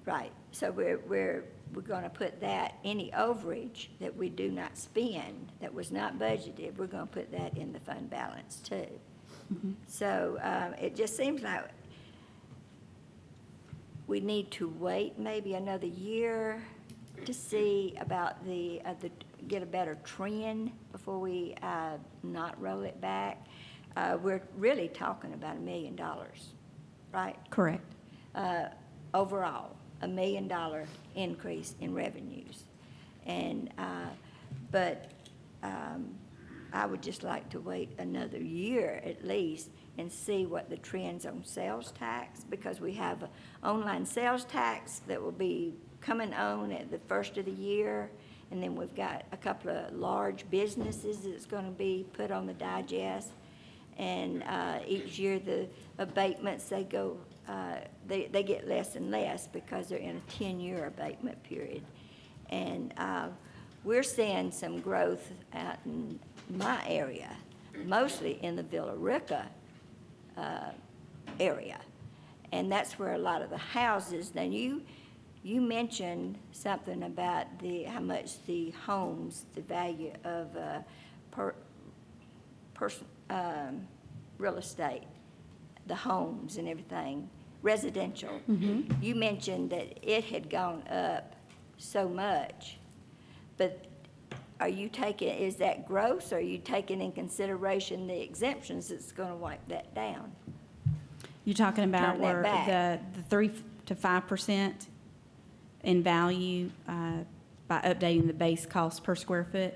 Speaker 10: Right. So we're going to put that, any overage that we do not spend, that was not budgeted, we're going to put that in the fund balance too.
Speaker 5: Mm-hmm.
Speaker 10: So it just seems like we need to wait maybe another year to see about get a better trend before we not roll it back. We're really talking about $1 million, right?
Speaker 5: Correct.
Speaker 10: Overall, $1 million increase in revenues. And, but I would just like to wait another year at least and see what the trends on sales tax, because we have an online sales tax that will be coming on at the first of the year, and then we've got a couple of large businesses that's going to be put on the digest, and each year the abatements, they go, they get less and less because they're in a 10-year abatement period. And we're seeing some growth out in my area, mostly in the Villa Rica area. And that's where a lot of the houses, now you mentioned something about how much the homes, the value of real estate, the homes and everything, residential.
Speaker 5: Mm-hmm.
Speaker 10: You mentioned that it had gone up so much, but is that gross, or are you taking in consideration the exemptions that's going to wipe that down?
Speaker 5: You're talking about
Speaker 10: Turn that
Speaker 5: where
Speaker 10: back.
Speaker 5: the 3 to 5% in value by updating the base cost per square foot?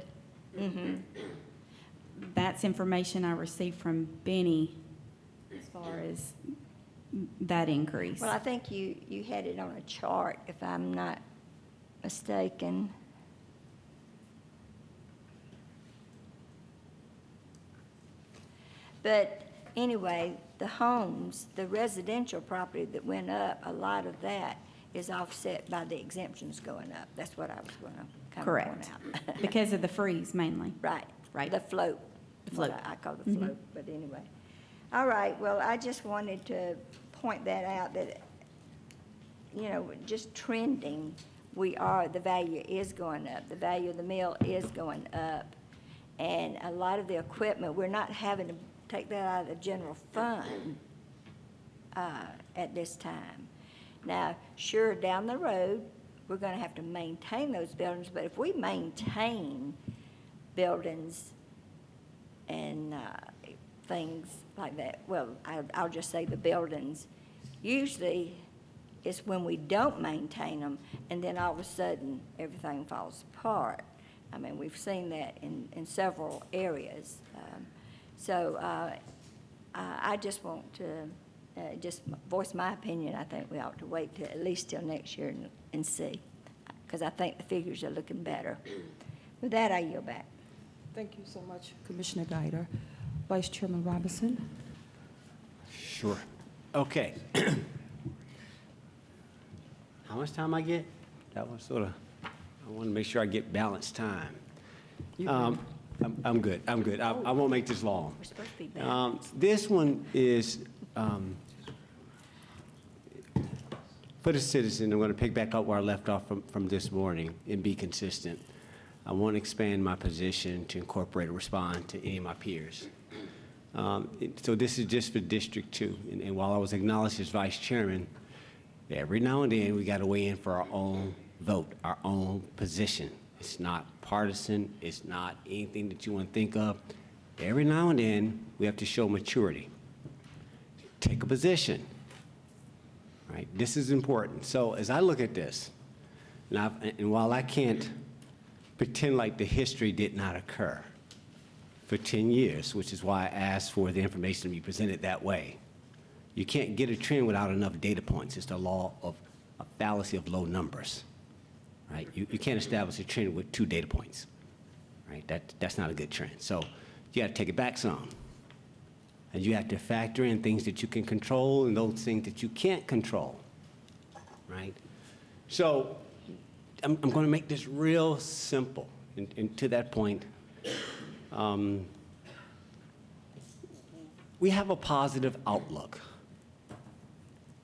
Speaker 10: Mm-hmm.
Speaker 5: That's information I received from Benny as far as that increase.
Speaker 10: Well, I think you had it on a chart, if I'm not mistaken. But anyway, the homes, the residential property that went up, a lot of that is offset by the exemptions going up. That's what I was going to kind of
Speaker 5: Correct.
Speaker 10: point out.
Speaker 5: Because of the freeze mainly.
Speaker 10: Right.
Speaker 5: Right.
Speaker 10: The float.
Speaker 5: The float.
Speaker 10: What I call the
Speaker 5: Mhm.
Speaker 10: float, but anyway. All right, well, I just wanted to point that out, that, just trending, the value is going up. The value of the mill is going up. And a lot of the equipment, we're not having to take that out of the general fund at this time. Now, sure, down the road, we're going to have to maintain those buildings, but if we maintain buildings and things like that, well, I'll just say the buildings, usually it's when we don't maintain them, and then all of a sudden, everything falls apart. I mean, we've seen that in several areas. So I just want to just voice my opinion. I think we ought to wait till at least till next year and see, because I think the figures are looking better. With that, I yield back.
Speaker 1: Thank you so much, Commissioner Guider. Vice Chairman Robinson?
Speaker 4: Sure. Okay. How much time I get? That was sort of, I want to make sure I get balanced time. I'm good. I won't make this long.
Speaker 10: We're supposed to be back.
Speaker 4: This one is for the citizen. I'm going to pick back up where I left off from this morning and be consistent. I want to expand my position to incorporate and respond to any of my peers. So this is just for District 2. And while I was acknowledged as vice chairman, every now and then we got to weigh in for our own vote, our own position. It's not partisan. It's not anything that you want to think of. Every now and then we have to show maturity. Take a position. Right? This is important. So as I look at this, and while I can't pretend like the history did not occur for 10 years, which is why I asked for the information to be presented that way. You can't get a trend without enough data points. It's the law of a fallacy of low numbers, right? You can't establish a trend with 2 data points, right? That's not a good trend. So you got to take it back some. And you have to factor in things that you can control and those things that you can't control, right? So I'm going to make this real simple. And to that point, we have a positive outlook.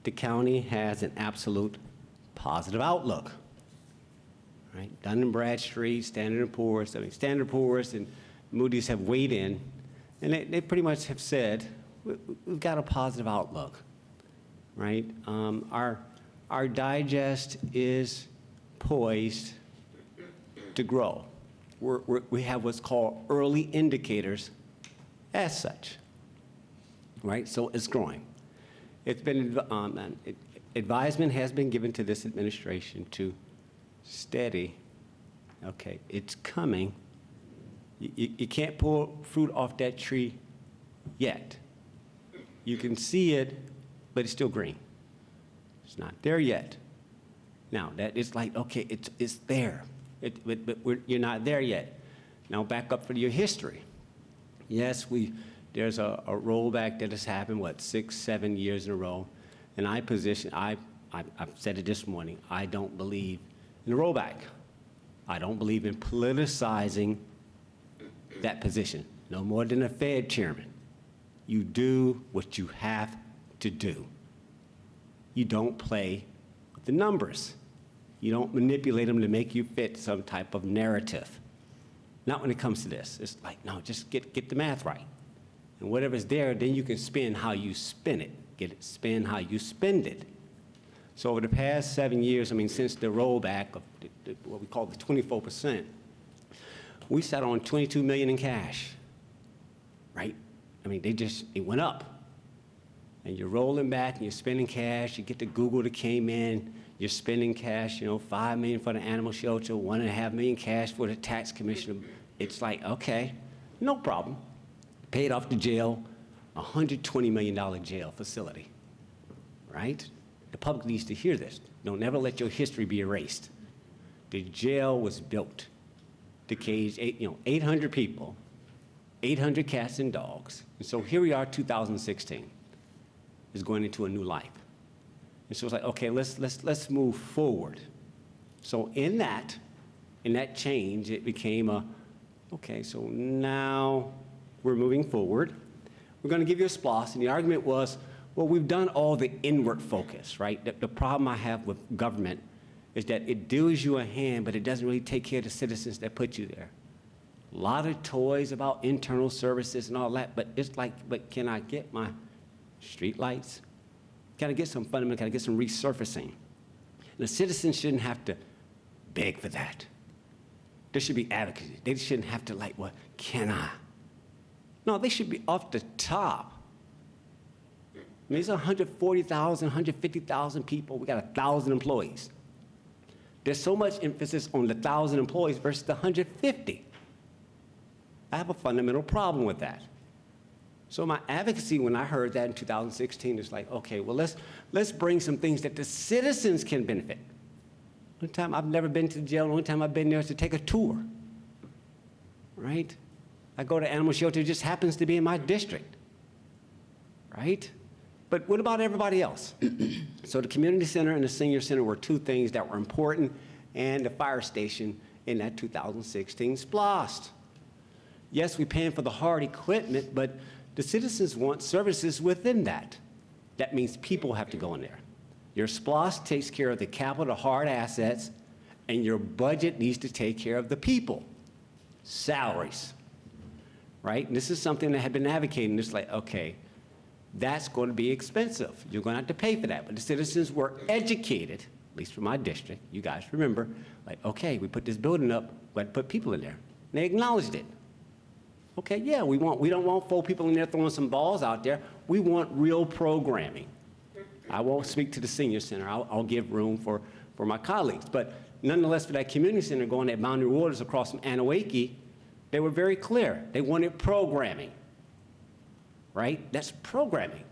Speaker 4: The county has an absolute positive outlook, right? Dun & Bradstreet, Standard & Poor's, Standard & Poor's and Moody's have weighed in, and they pretty much have said, we've got a positive outlook, right? Our digest is poised to grow. We have what's called early indicators as such, right? So it's growing. It's been, advisement has been given to this administration to steady, okay, it's coming. You can't pull fruit off that tree yet. You can see it, but it's still green. It's not there yet. Now, that is like, okay, it's there, but you're not there yet. Now, back up for your history. Yes, there's a rollback that has happened, 6, 7 years in a row, and I've said it this morning, I don't believe in a rollback. I don't believe in politicizing that position, no more than a Fed chairman. You do what you have to do. You don't play with the numbers. You don't manipulate them to make you fit some type of narrative. Not when it comes to this. It's like, no, just get the math right. And whatever's there, then you can spend how you spend it. Spend how you spend it. So over the past 7 years, since the rollback of what we call the 24%, we sat on $22 million in cash, right? It went up. And you're rolling back and you're spending cash. You get to Google that came in. You're spending cash, $5 million for the animal shelter, $1.5 million cash for the tax commissioner. It's like, okay, no problem. Paid off the jail, $120 million jail facility, right? The public needs to hear this. Don't never let your history be erased. The jail was built to cage 800 people, 800 cats and dogs. And so here we are, 2016, is going into a new life. And so it's like, okay, let's move forward. So in that change, it became okay, so now we're moving forward. We're going to give you a SPLOST, and the argument was, well, we've done all the inward focus, right? The problem I have with government is that it deals you a hand, but it doesn't really take care of the citizens that put you there. A lot of toys about internal services and all that, but it's like, but can I get my street lights? Can I get some fundamental, can I get some resurfacing? And the citizens shouldn't have to beg for that. There should be advocacy. They shouldn't have to well, can I? No, they should be off the top. There's 140,000, 150,000 people. We got 1,000 employees. There's so much emphasis on the 1,000 employees versus the 150. I have a fundamental problem with that. So my advocacy, when I heard that in 2016, is like, okay, well, let's bring some things that the citizens can benefit. One time I've never been to the jail. The only time I've been there is to take a tour. right? I go to animal shelter, it just happens to be in my district, right? But what about everybody else? So the community center and the senior center were two things that were important, and the fire station in that 2016 SPLOST. Yes, we're paying for the hard equipment, but the citizens want services within that. That means people have to go in there. Your SPLOST takes care of the capital, the hard assets, and your budget needs to take care of the people, salaries, right? And this is something that had been advocating. It's like, okay, that's going to be expensive. You're going to have to pay for that. But the citizens were educated, at least for my district, you guys remember, like, okay, we put this building up, we had to put people in there. And they acknowledged it. Okay, yeah, we don't want 4 people in there throwing some balls out there. We want real programming. I won't speak to the senior center. I'll give room for my colleagues. But nonetheless, for that community center going at Boundary Waters across from Anawake, they were very clear. They wanted programming, right? That's programming,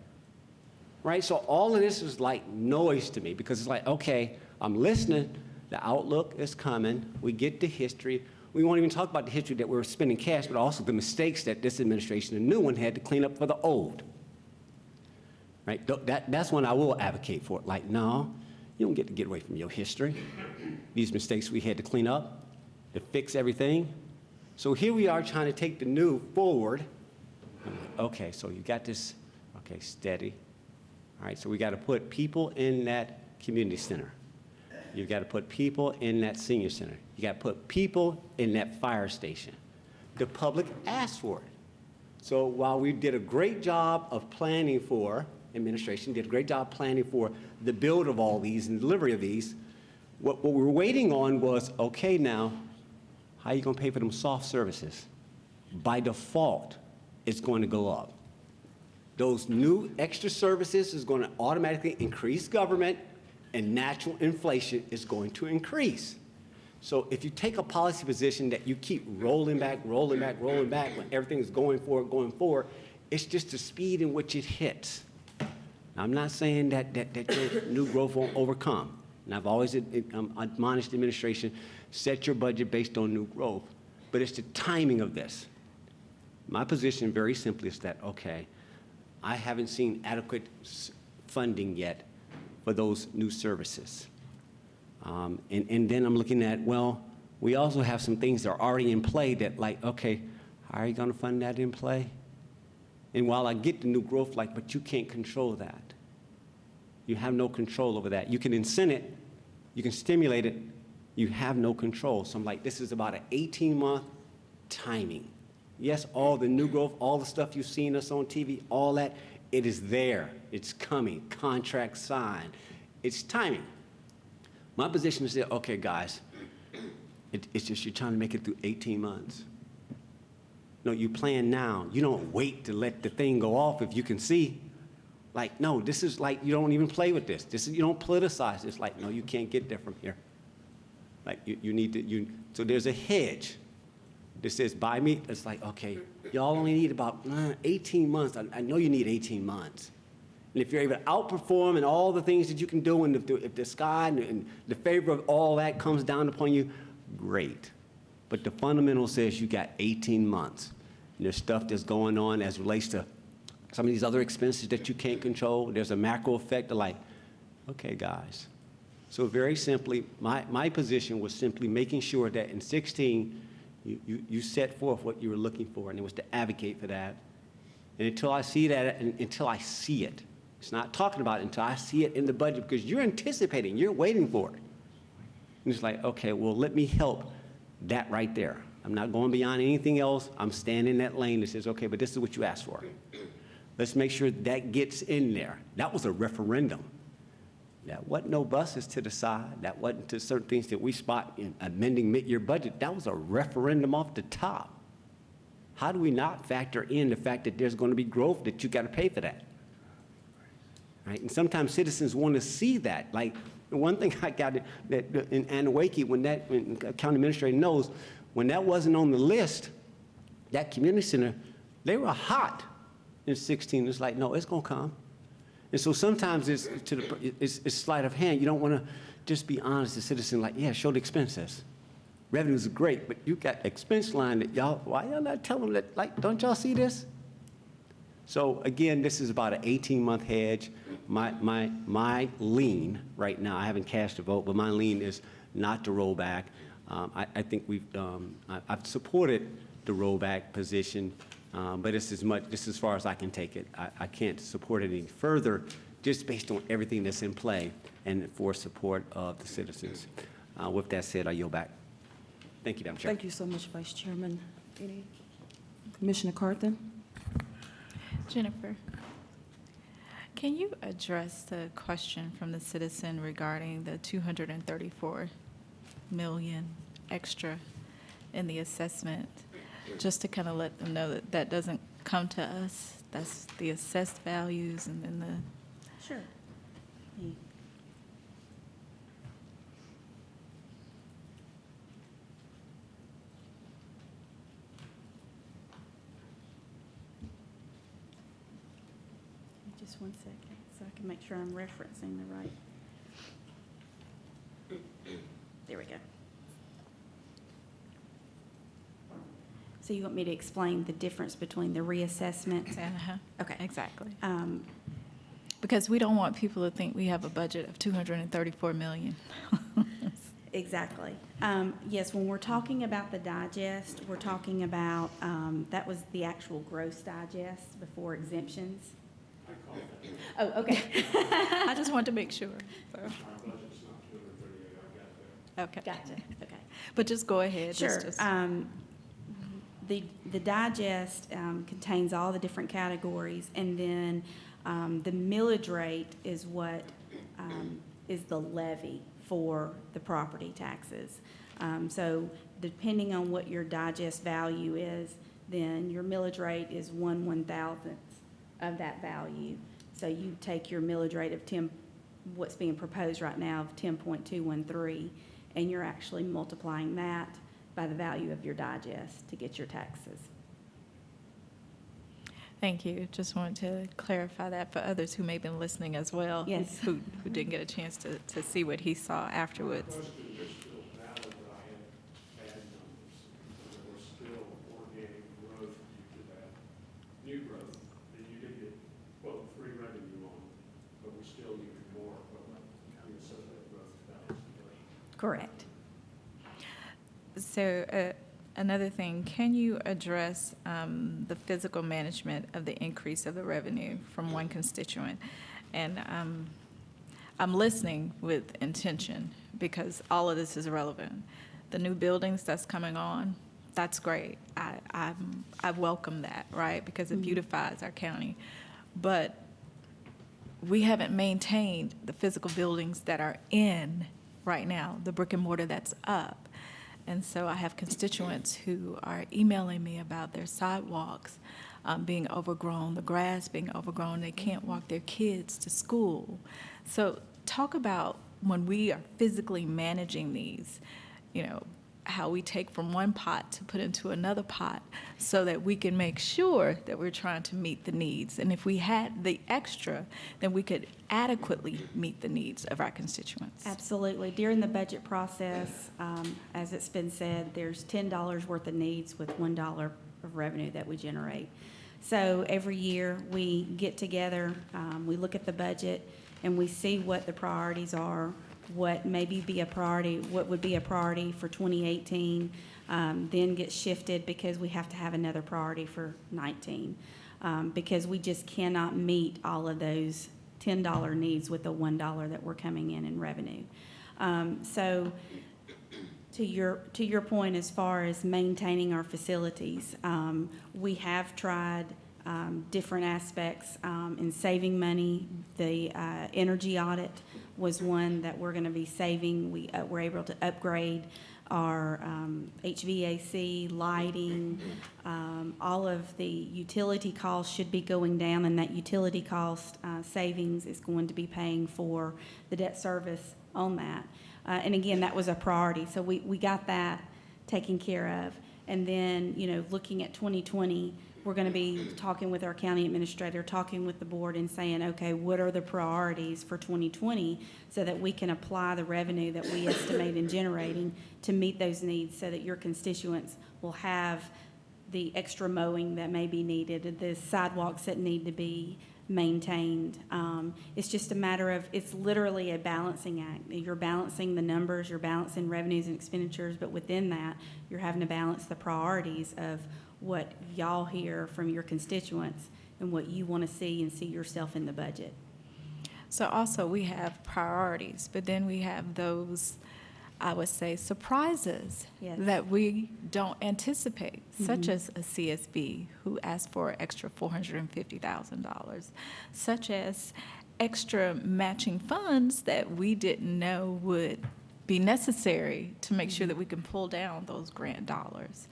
Speaker 4: right? So all of this is like noise to me because it's like, okay, I'm listening. The outlook is coming. We get the history. We won't even talk about the history that we're spending cash, but also the mistakes that this administration, the new one, had to clean up for the old. Right? That's when I will advocate for it. Like, no, you don't get to get away from your history. These mistakes we had to clean up, to fix everything. So here we are trying to take the new forward. Okay, so you got this, okay, steady. All right, so we got to put people in that community center. You've got to put people in that senior center. You got to put people in that fire station. The public asked for it. So while we did a great job of planning for, administration did a great job planning for the build of all these and delivery of these, what we were waiting on was, okay, now, how are you going to pay for them soft services? By default, it's going to go up. Those new extra services is going to automatically increase government, and natural inflation is going to increase. So if you take a policy position that you keep rolling back when everything is going forward, it's just the speed in which it hits. Now, I'm not saying that your new growth won't overcome. And I've always admonished the administration, set your budget based on new growth. But it's the timing of this. My position very simply is that, okay, I haven't seen adequate funding yet for those new services. And then I'm looking at, well, we also have some things that are already in play that like, okay, how are you going to fund that in play? And while I get the new growth, like, but you can't control that. You have no control over that. You can incent it, you can stimulate it, you have no control. So I'm like, this is about an 18-month timing. Yes, all the new growth, all the stuff you've seen us on TV, all that, it is there. It's coming. Contract signed. It's timing. My position is that, okay, guys, it's just you're trying to make it through 18 months. No, you plan now. You don't wait to let the thing go off if you can see. Like, no, this is like, you don't even play with this. You don't politicize. It's like, no, you can't get there from here. Like, you need to, so there's a hedge that says, buy me. It's like, okay, y'all only need about 18 months. I know you need 18 months. And if you're able to outperform and all the things that you can do, and if the sky and the favor of all that comes down upon you, great. But the fundamental says you got 18 months. And there's stuff that's going on as it relates to some of these other expenses that you can't control. There's a macro effect of like, okay, guys. So very simply, my position was simply making sure that in 16, you set forth what you were looking for, and it was to advocate for that. And until I see that, and until I see it, it's not talking about it until I see it in the budget, because you're anticipating, you're waiting for it. And it's like, okay, well, let me help that right there. I'm not going beyond anything else. I'm staying in that lane that says, okay, but this is what you asked for. Let's make sure that gets in there. That was a referendum. That wasn't no buses to the side. That wasn't to certain things that we spot in amending mid-year budget. That was a referendum off the top. How do we not factor in the fact that there's going to be growth, that you got to pay for that? Right? And sometimes citizens want to see that. Like, the one thing I got that in Anawake, when county administrator knows, when that wasn't on the list, that community center, they were hot in 16. It's like, no, it's going to come. And so sometimes it's sleight of hand. You don't want to just be honest to citizen, like, yeah, show the expenses. revenues are great, but you got expense line that y'all, why y'all not telling them that, like, don't y'all see this? So again, this is about an 18-month hedge. My lean right now, I haven't cast a vote, but my lean is not to roll back. I think I've supported the rollback position, but this is as far as I can take it. I can't support it any further, just based on everything that's in play and for support of the citizens. With that said, I yield back. Thank you, Madam Chair.
Speaker 1: Thank you so much, Vice Chairman. Commissioner Carthen?
Speaker 12: Jennifer, can you address the question from the citizen regarding the 234 million extra in the assessment? Just to kind of let them know that that doesn't come to us, that's the assessed values and then the.
Speaker 5: Sure. Just one second, so I can make sure I'm referencing the right. There we go. So you want me to explain the difference between the reassessment? Okay.
Speaker 12: Exactly. Because we don't want people to think we have a budget of 234 million.
Speaker 5: Exactly. Yes, when we're talking about the digest, we're talking about, that was the actual gross digest before exemptions. Oh, okay.
Speaker 12: I just want to make sure. So. Okay.
Speaker 5: Gotcha, okay.
Speaker 12: But just go ahead.
Speaker 5: Sure.
Speaker 12: Just-
Speaker 5: The digest contains all the different categories, and then the millage rate is what is the levy for the property taxes. So depending on what your digest value is, then your millage rate is 1/1000th of that value. So you take your millage rate of what's being proposed right now of 10.213, and you're actually multiplying that by the value of your digest to get your taxes.
Speaker 12: Thank you. Just wanted to clarify that for others who may have been listening as well.
Speaker 5: Yes.
Speaker 12: Who didn't get a chance to see what he saw afterwards.
Speaker 7: New growth that you did get, well, free revenue on, but we're still needing more from the associated growth.
Speaker 5: Correct.
Speaker 12: So another thing, can you address the physical management of the increase of the revenue from one constituent? And I'm listening with intention because all of this is relevant. The new buildings that's coming on, that's great. I welcome that, right? Because it beautifies our county. But we haven't maintained the physical buildings that are in right now, the brick and mortar that's up. And so I have constituents who are emailing me about their sidewalks being overgrown, the grass being overgrown. They can't walk their kids to school. So talk about when we are physically managing these, how we take from one pot to put into another pot so that we can make sure that we're trying to meet the needs. And if we had the extra, then we could adequately meet the needs of our constituents.
Speaker 5: Absolutely. During the budget process, as it's been said, there's $10 worth of needs with $1 of revenue that we generate. So every year we get together, we look at the budget, and we see what the priorities are, what maybe be a priority, what would be a priority for 2018, then gets shifted because we have to have another priority for 19, because we just cannot meet all of those $10 needs with the $1 that we're coming in revenue. So to your point, as far as maintaining our facilities, we have tried different aspects in saving money. The energy audit was one that we're going to be saving. We were able to upgrade our HVAC, lighting, all of the utility costs should be going down, and that utility cost savings is going to be paying for the debt service on that. And again, that was a priority, so we got that taken care of. And then, looking at 2020, we're going to be talking with our county administrator, talking with the board and saying, okay, what are the priorities for 2020 so that we can apply the revenue that we estimate in generating to meet those needs so that your constituents will have the extra mowing that may be needed, the sidewalks that need to be maintained. It's just a matter of, it's literally a balancing act. You're balancing the numbers, you're balancing revenues and expenditures, but within that, you're having to balance the priorities of what y'all hear from your constituents and what you want to see and see yourself in the budget.
Speaker 12: So also, we have priorities, but then we have those, I would say, surprises
Speaker 5: Yes.
Speaker 12: that we don't anticipate, such as a CSB who asked for extra $450,000, such as extra matching funds that we didn't know would be necessary to make sure that we can pull down those grant dollars,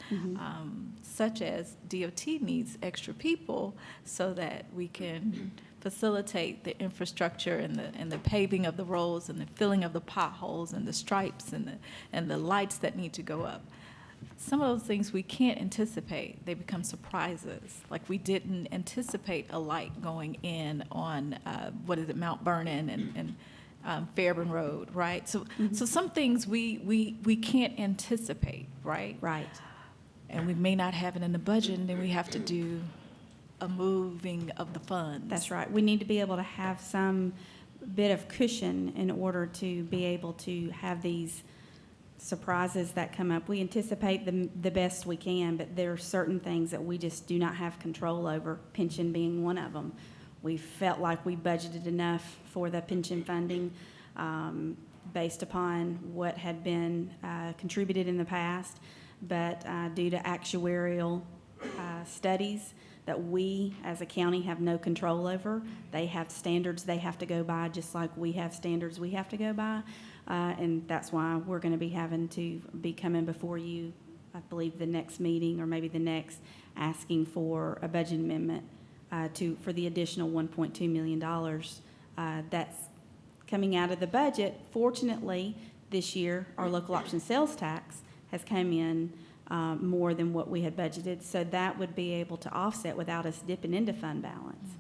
Speaker 12: such as DOT needs extra people so that we can facilitate the infrastructure and the paving of the roads and the filling of the potholes and the stripes and the lights that need to go up. Some of those things we can't anticipate. They become surprises. Like we didn't anticipate a light going in on, Mount Vernon and Fairburn Road, right? So some things we can't anticipate, right?
Speaker 5: Right.
Speaker 12: And we may not have it in the budget, and then we have to do a moving of the funds.
Speaker 5: That's right. We need to be able to have some bit of cushion in order to be able to have these surprises that come up. We anticipate the best we can, but there are certain things that we just do not have control over, pension being one of them. We felt like we budgeted enough for the pension funding based upon what had been contributed in the past, but due to actuarial studies that we as a county have no control over, they have standards they have to go by just like we have standards we have to go by, and that's why we're going to be having to be coming before you, I believe the next meeting or maybe the next, asking for a budget amendment for the additional $1.2 million that's coming out of the budget. Fortunately, this year, our local option sales tax has come in more than what we had budgeted, so that would be able to offset without us dipping into fund balance.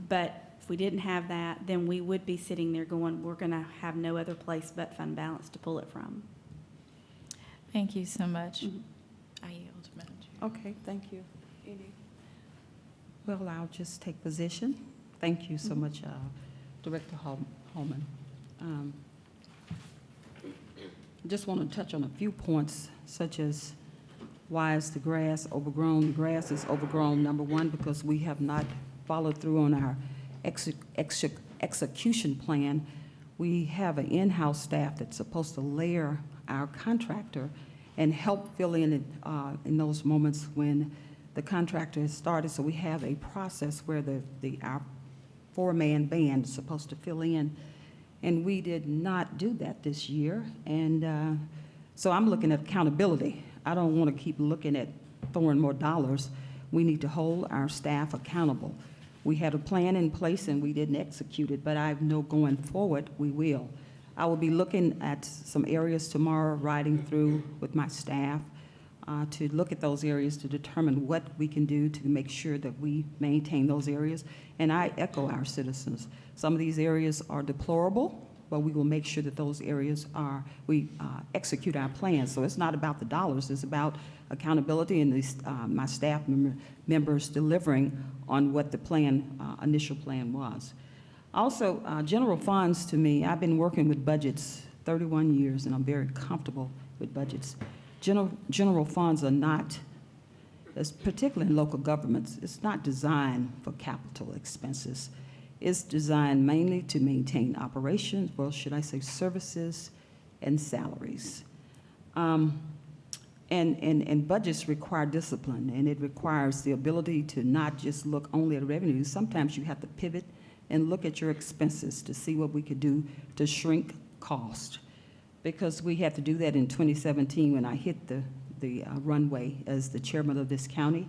Speaker 5: But if we didn't have that, then we would be sitting there going, we're going to have no other place but fund balance to pull it from.
Speaker 12: Thank you so much. I yield, Madam Chair.
Speaker 1: Okay, thank you. Well, I'll just take position. Thank you so much, Director Holman. I just want to touch on a few points, such as why is the grass overgrown? The grass is overgrown, number one, because we have not followed through on our execution plan. We have an in-house staff that's supposed to layer our contractor and help fill in those moments when the contractor has started. So we have a process where our four-man band is supposed to fill in. And we did not do that this year. And so I'm looking at accountability. I don't want to keep looking at throwing more dollars. We need to hold our staff accountable. We had a plan in place and we didn't execute it, but I know going forward, we will. I will be looking at some areas tomorrow, riding through with my staff to look at those areas to determine what we can do to make sure that we maintain those areas. And I echo our citizens. Some of these areas are deplorable, but we will make sure that those areas we execute our plans. So it's not about the dollars, it's about accountability and my staff members delivering on what the initial plan was. Also, general funds to me, I've been working with budgets 31 years and I'm very comfortable with budgets. General funds are not, particularly in local governments, it's not designed for capital expenses. It's designed mainly to maintain operations, well, should I say services and salaries. And budgets require discipline, and it requires the ability to not just look only at revenues. Sometimes you have to pivot and look at your expenses to see what we could do to shrink cost. Because we had to do that in 2017 when I hit the runway as the chairman of this county.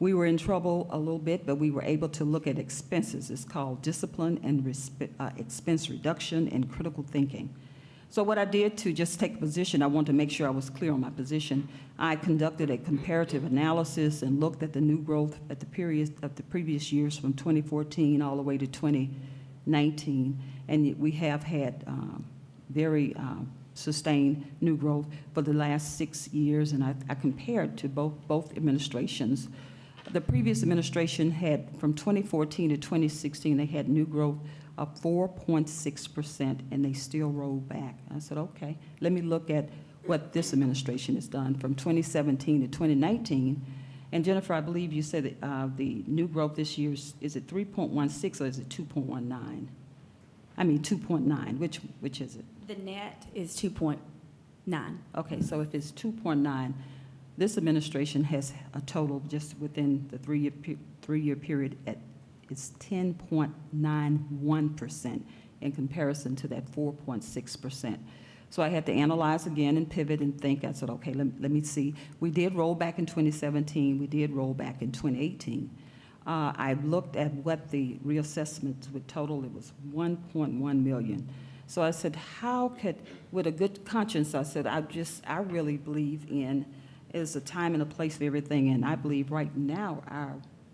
Speaker 1: We were in trouble a little bit, but we were able to look at expenses. It's called discipline and expense reduction and critical thinking. So what I did to just take a position, I wanted to make sure I was clear on my position. I conducted a comparative analysis and looked at the new growth at the period of the previous years from 2014 all the way to 2019. And we have had very sustained new growth for the last 6 years, and I compared to both administrations. The previous administration had, from 2014 to 2016, they had new growth of 4.6%, and they still rolled back. I said, okay, let me look at what this administration has done from 2017 to 2019. And Jennifer, I believe you said that the new growth this year is it 3.16 or is it 2.19? I mean 2.9. Which is it?
Speaker 5: The net is 2.9.
Speaker 1: Okay, so if it's 2.9, this administration has a total just within the three-year period it's 10.91% in comparison to that 4.6%. So I had to analyze again and pivot and think. I said, okay, let me see. We did roll back in 2017. We did roll back in 2018. I looked at what the reassessments would total. It was 1.1 million. So I said, how could, with a good conscience, I said, I really believe in is a time and a place for everything. And I believe right now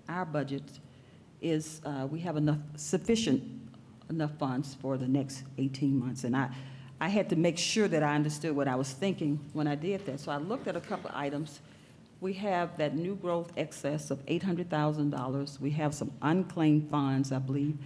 Speaker 1: our budget is, we have enough funds for the next 18 months. And I had to make sure that I understood what I was thinking when I did that. So I looked at a couple items. We have that new growth excess of $800,000. We have some unclaimed funds, I believe,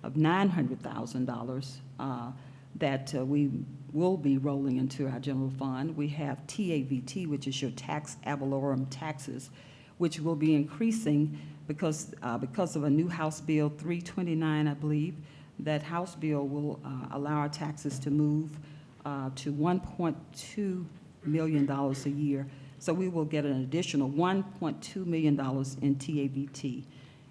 Speaker 1: of $900,000 that we will be rolling into our general fund. We have TAVT, which is your tax ad valorem taxes, which will be increasing because of a new House Bill 329, I believe. That House bill will allow our taxes to move to $1.2 million a year. So we will get an additional $1.2 million in TAVT.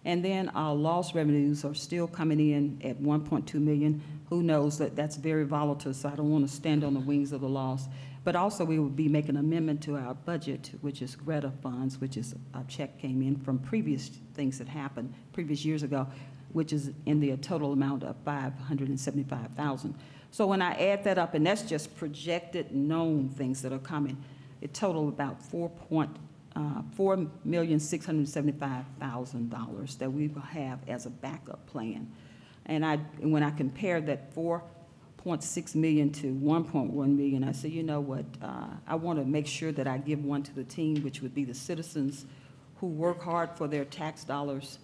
Speaker 1: And then our lost revenues are still coming in at $1.2 million. Who knows, that's very volatile, so I don't want to stand on the wings of the loss. But also we will be making an amendment to our budget, which is Greta funds, which is a check came in from previous things that happened previous years ago, which is in the total amount of $575,000. So when I add that up, and that's just projected known things that are coming, it totaled about $4,675,000 that we will have as a backup plan. And when I compared that $4.6 million to $1.1 million, I said, you know what, I want to make sure that I give one to the team, which would be the citizens who work hard for their tax dollars.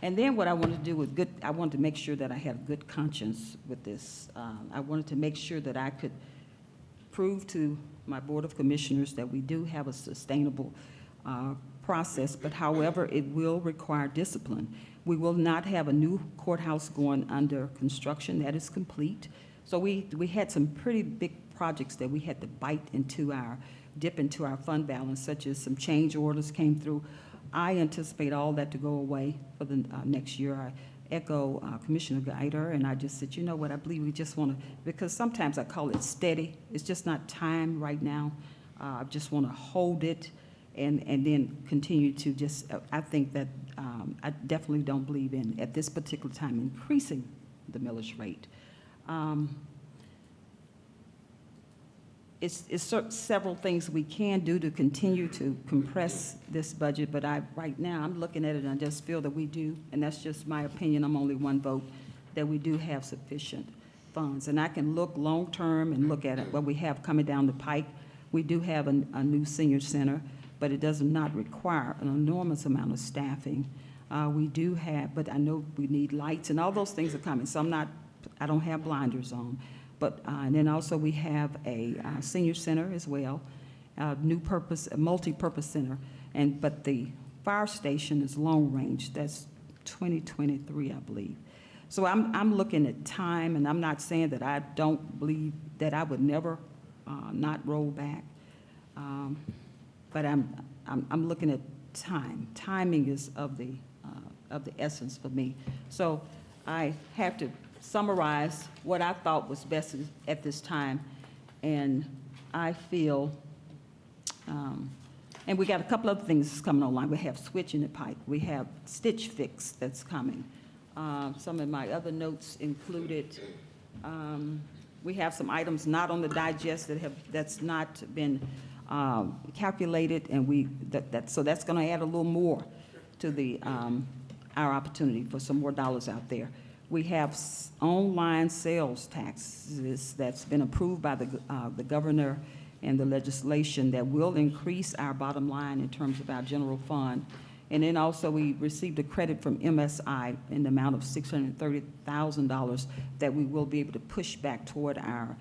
Speaker 1: And then what I wanted to do was I wanted to make sure that I had a good conscience with this. I wanted to make sure that I could prove to my Board of Commissioners that we do have a sustainable process, but however, it will require discipline. We will not have a new courthouse going under construction. That is complete. So we had some pretty big projects that we had to dip into our fund balance, such as some change orders came through. I anticipate all that to go away for the next year. I echo Commissioner Guider, and I just said, you know what, I believe we just want to, because sometimes I call it steady. It's just not time right now. I just want to hold it and then continue to just, I think that I definitely don't believe in, at this particular time, increasing the millage rate. It's several things we can do to continue to compress this budget, but right now, I'm looking at it and I just feel that we do, and that's just my opinion, I'm only one vote, that we do have sufficient funds. And I can look long-term and look at it, what we have coming down the pike. We do have a new senior center, but it does not require an enormous amount of staffing. We do have, but I know we need lights and all those things are coming, so I don't have blinders on. But, and then also we have a senior center as well, a multi-purpose center. But the fire station is long range, that's 2023, I believe. So I'm looking at time, and I'm not saying that I don't believe that I would never not roll back. But I'm looking at time. Timing is of the essence for me. So I have to summarize what I thought was best at this time, and I feel, and we got a couple other things coming online. We have switch in the pipe. We have Stitch Fix that's coming. Some of my other notes included we have some items not on the digest that's not been calculated, and so that's going to add a little more to the, our opportunity for some more dollars out there. We have online sales taxes that's been approved by the governor and the legislation that will increase our bottom line in terms of our general fund. And then also, we received a credit from MSI in the amount of $630,000 that we will be able to push back toward our,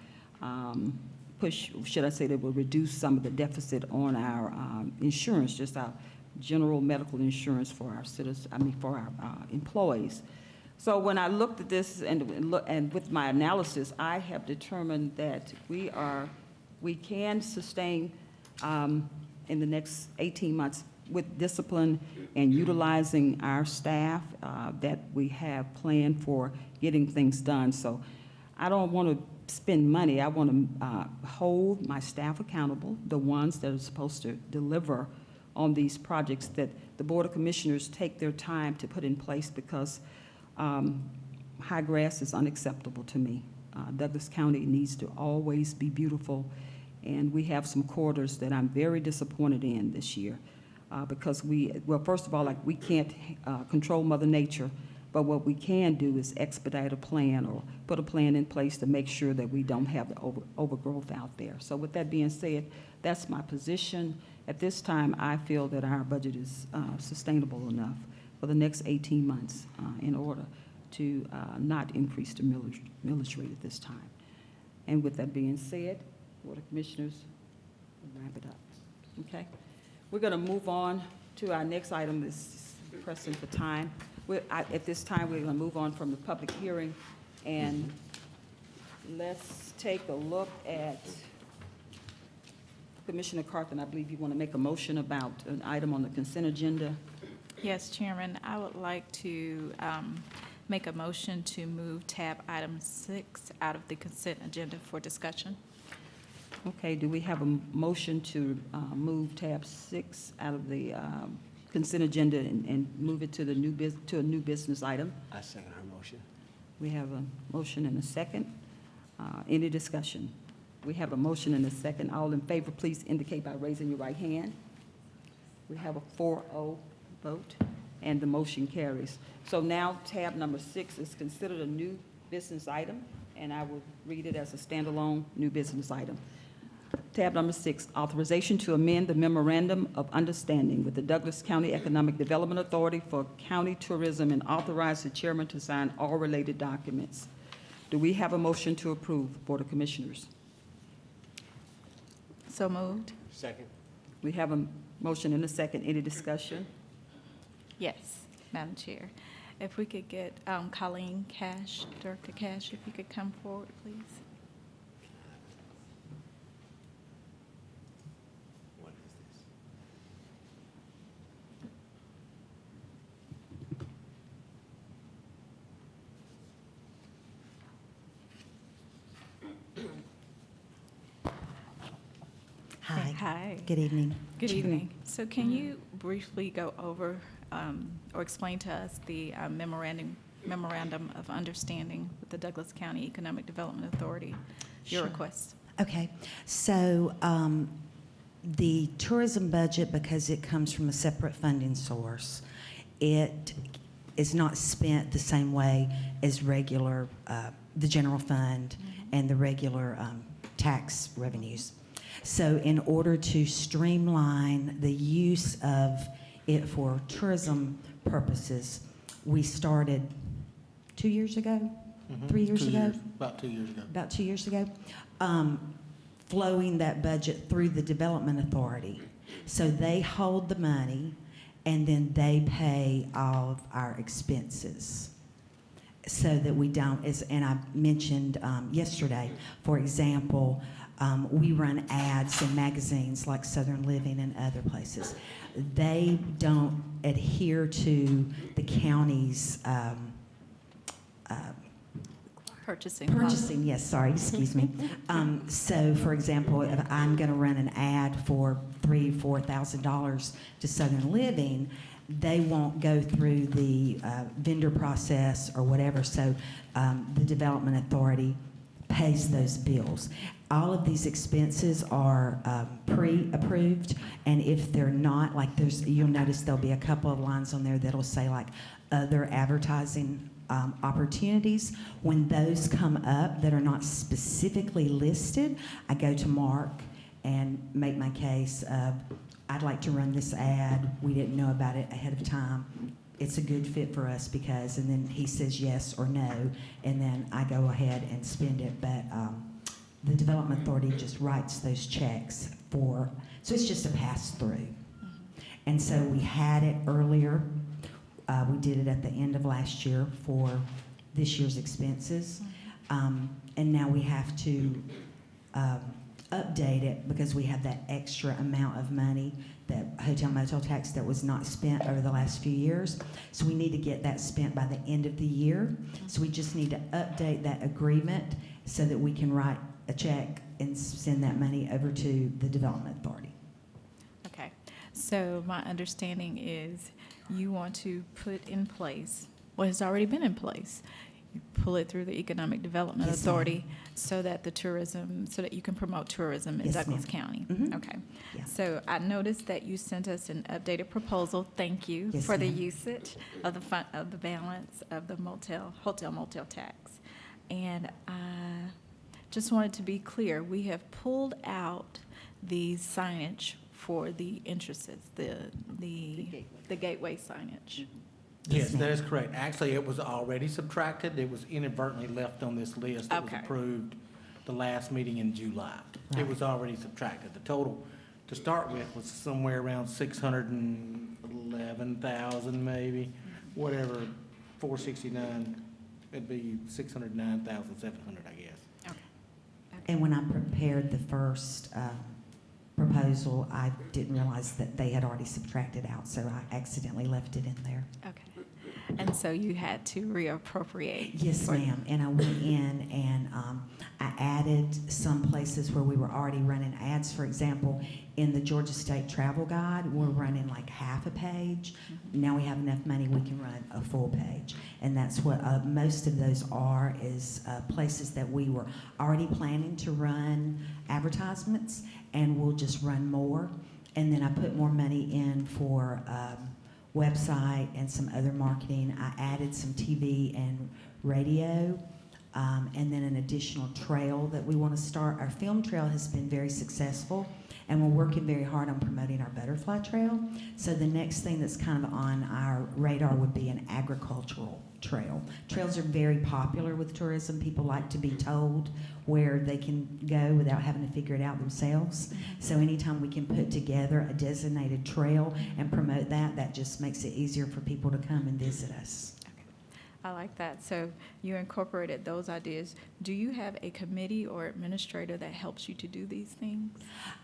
Speaker 1: should I say, that will reduce some of the deficit on our insurance, just our general medical insurance for our citizens, for our employees. So when I looked at this and with my analysis, I have determined that we can sustain in the next 18 months with discipline and utilizing our staff that we have planned for getting things done. So I don't want to spend money. I want to hold my staff accountable, the ones that are supposed to deliver on these projects that the Board of Commissioners take their time to put in place, because high grass is unacceptable to me. Douglas County needs to always be beautiful, and we have some corridors that I'm very disappointed in this year because first of all, we can't control Mother Nature, but what we can do is expedite a plan or put a plan in place to make sure that we don't have the overgrowth out there. So with that being said, that's my position. At this time, I feel that our budget is sustainable enough for the next 18 months in order to not increase the millage rate at this time. And with that being said, Board of Commissioners, we'll wrap it up. Okay? We're going to move on to our next item. This is pressing for time. At this time, we're going to move on from the public hearing, and let's take a look at Commissioner Carthen. I believe you want to make a motion about an item on the consent agenda.
Speaker 12: Yes, Chairman, I would like to make a motion to move tab item 6 out of the consent agenda for discussion.
Speaker 1: Okay, do we have a motion to move tab 6 out of the consent agenda and move it to the a new business item?
Speaker 4: I second her motion.
Speaker 1: We have a motion and a second. Any discussion? We have a motion and a second. All in favor, please indicate by raising your right hand. We have a 4-0 vote, and the motion carries. So now tab number 6 is considered a new business item, and I will read it as a standalone new business item. Tab number 6, authorization to amend the memorandum of understanding with the Douglas County Economic Development Authority for county tourism and authorize the chairman to sign all related documents. Do we have a motion to approve, Board of Commissioners?
Speaker 12: So moved?
Speaker 4: Second.
Speaker 1: We have a motion and a second. Any discussion?
Speaker 12: Yes, Madam Chair. If we could get Colleen Cash, Director Cash, if you could come forward, please.
Speaker 4: What is this?
Speaker 13: Hi.
Speaker 12: Hi.
Speaker 13: Good evening.
Speaker 12: Good evening. So can you briefly go over or explain to us the memorandum of understanding with the Douglas County Economic Development Authority, your
Speaker 13: Sure.
Speaker 12: request?
Speaker 13: Okay, so the tourism budget, because it comes from a separate funding source, it is not spent the same way as regular, the general fund and the regular tax revenues. So in order to streamline the use of it for tourism purposes, we started 2 years ago, 3 years ago?
Speaker 3: About 2 years ago.
Speaker 13: About 2 years ago, flowing that budget through the Development Authority. So they hold the money, and then they pay all of our expenses so that we don't, and I mentioned yesterday, for example, we run ads in magazines like Southern Living and other places. They don't adhere to the county's
Speaker 12: Purchasing.
Speaker 13: Yes, sorry, excuse me. So, for example, if I'm going to run an ad for $3,000 or $4,000 to Southern Living, they won't go through the vendor process or whatever. So, the Development Authority pays those bills. All of these expenses are pre-approved, and if they're not, like you'll notice there'll be a couple of lines on there that'll say like other advertising opportunities. When those come up that are not specifically listed, I go to Mark and make my case of, I'd like to run this ad. We didn't know about it ahead of time. It's a good fit for us because, and then he says yes or no, and then I go ahead and spend it. But the Development Authority just writes those checks for, so it's just a pass-through. And so we had it earlier. We did it at the end of last year for this year's expenses. And now we have to update it because we have that extra amount of money, that hotel motel tax that was not spent over the last few years. So we need to get that spent by the end of the year. So we just need to update that agreement so that we can write a check and send that money over to the Development Authority.
Speaker 12: Okay, so my understanding is you want to put in place what has already been in place. You pull it through the Economic Development
Speaker 13: Yes,
Speaker 12: Authority so that so that you can promote tourism in
Speaker 13: Yes,
Speaker 12: Douglas
Speaker 13: ma'am.
Speaker 12: County.
Speaker 13: Mhm.
Speaker 12: Okay.
Speaker 13: Yeah.
Speaker 12: So I noticed that you sent us an updated proposal. Thank you
Speaker 13: Yes,
Speaker 12: for the
Speaker 13: ma'am.
Speaker 12: usage of the balance of the hotel motel tax. And I just wanted to be clear, we have pulled out the signage for the entrances, the gateway signage.
Speaker 14: Yes, that is correct. Actually, it was already subtracted. It was inadvertently left on this list that was
Speaker 12: Okay.
Speaker 14: approved the last meeting in July. It
Speaker 13: Right.
Speaker 14: was already subtracted. The total to start with was somewhere around 611,000 maybe, whatever, 469, it'd be 609,700, I guess.
Speaker 13: And when I prepared the first proposal, I didn't realize that they had already subtracted out, so I accidentally left it in there.
Speaker 12: Okay. And so you had to reappropriate.
Speaker 13: Yes,
Speaker 12: for-
Speaker 13: ma'am. And I went in and I added some places where we were already running ads. For example, in the Georgia State Travel Guide, we're running like half a page. Now we have enough money, we can run a full page. And that's what most of those are, is places that we were already planning to run advertisements, and we'll just run more. And then I put more money in for website and some other marketing. I added some TV and radio, and then an additional trail that we want to start. Our film trail has been very successful, and we're working very hard on promoting our butterfly trail. So the next thing that's kind of on our radar would be an agricultural trail. Trails are very popular with tourism. People like to be told where they can go without having to figure it out themselves. So anytime we can put together a designated trail and promote that, that just makes it easier for people to come and visit us.
Speaker 12: I like that. So you incorporated those ideas. Do you have a committee or administrator that helps you to do these things?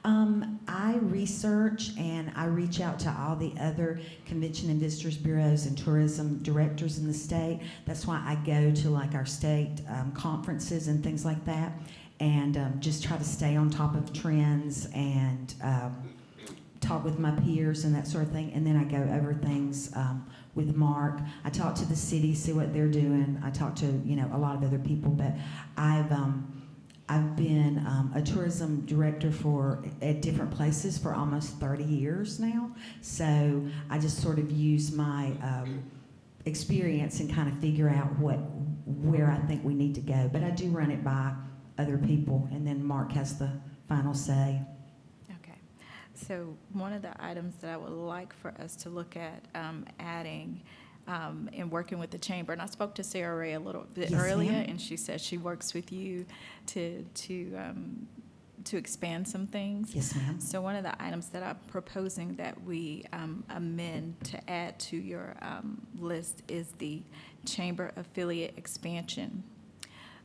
Speaker 13: I research and I reach out to all the other convention and visitors bureaus and tourism directors in the state. That's why I go to like our state conferences and things like that, and just try to stay on top of trends and talk with my peers and that sort of thing. And then I go over things with Mark. I talk to the city, see what they're doing. I talk to, a lot of other people, but I've been a tourism director at different places for almost 30 years now. So I just sort of use my experience and kind of figure out where I think we need to go. But I do run it by other people, and then Mark has the final say.
Speaker 12: Okay. So one of the items that I would like for us to look at adding in working with the chamber, and I spoke to Sarah Ray a little bit
Speaker 13: Yes,
Speaker 12: earlier,
Speaker 13: ma'am.
Speaker 12: and she said she works with you to expand some things.
Speaker 13: Yes, ma'am.
Speaker 12: So one of the items that I'm proposing that we amend to add to your list is the chamber affiliate expansion.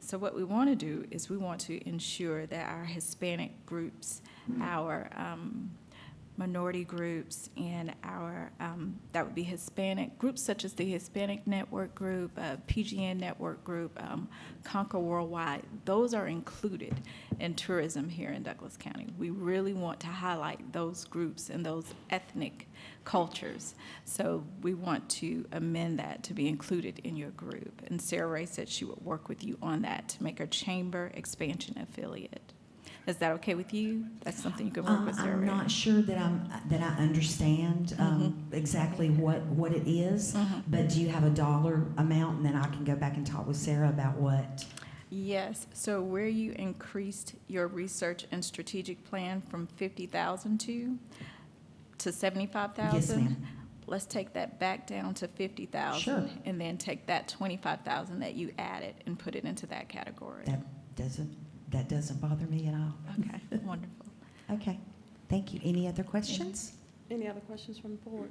Speaker 12: So what we want to do is we want to ensure that our Hispanic groups, our minority groups and our, that would be Hispanic, groups such as the Hispanic Network Group, PGN Network Group, Conquer Worldwide, those are included in tourism here in Douglas County. We really want to highlight those groups and those ethnic cultures. So we want to amend that to be included in your group. And Sarah Ray said she would work with you on that to make her chamber expansion affiliate. Is that okay with you? That's something you could work with Sarah
Speaker 13: I'm
Speaker 12: Ray?
Speaker 13: not sure that I understand exactly what it is, but do you have a dollar amount, and then I can go back and talk with Sarah about what?
Speaker 12: Yes, so where you increased your research and strategic plan from 50,000 to 75,000?
Speaker 13: Yes, ma'am.
Speaker 12: Let's take that back down to 50,000.
Speaker 13: Sure.
Speaker 12: And then take that 25,000 that you added and put it into that category.
Speaker 13: That doesn't bother me at all.
Speaker 12: Okay, wonderful.
Speaker 13: Okay, thank you. Any other questions?
Speaker 1: Any other questions from the board?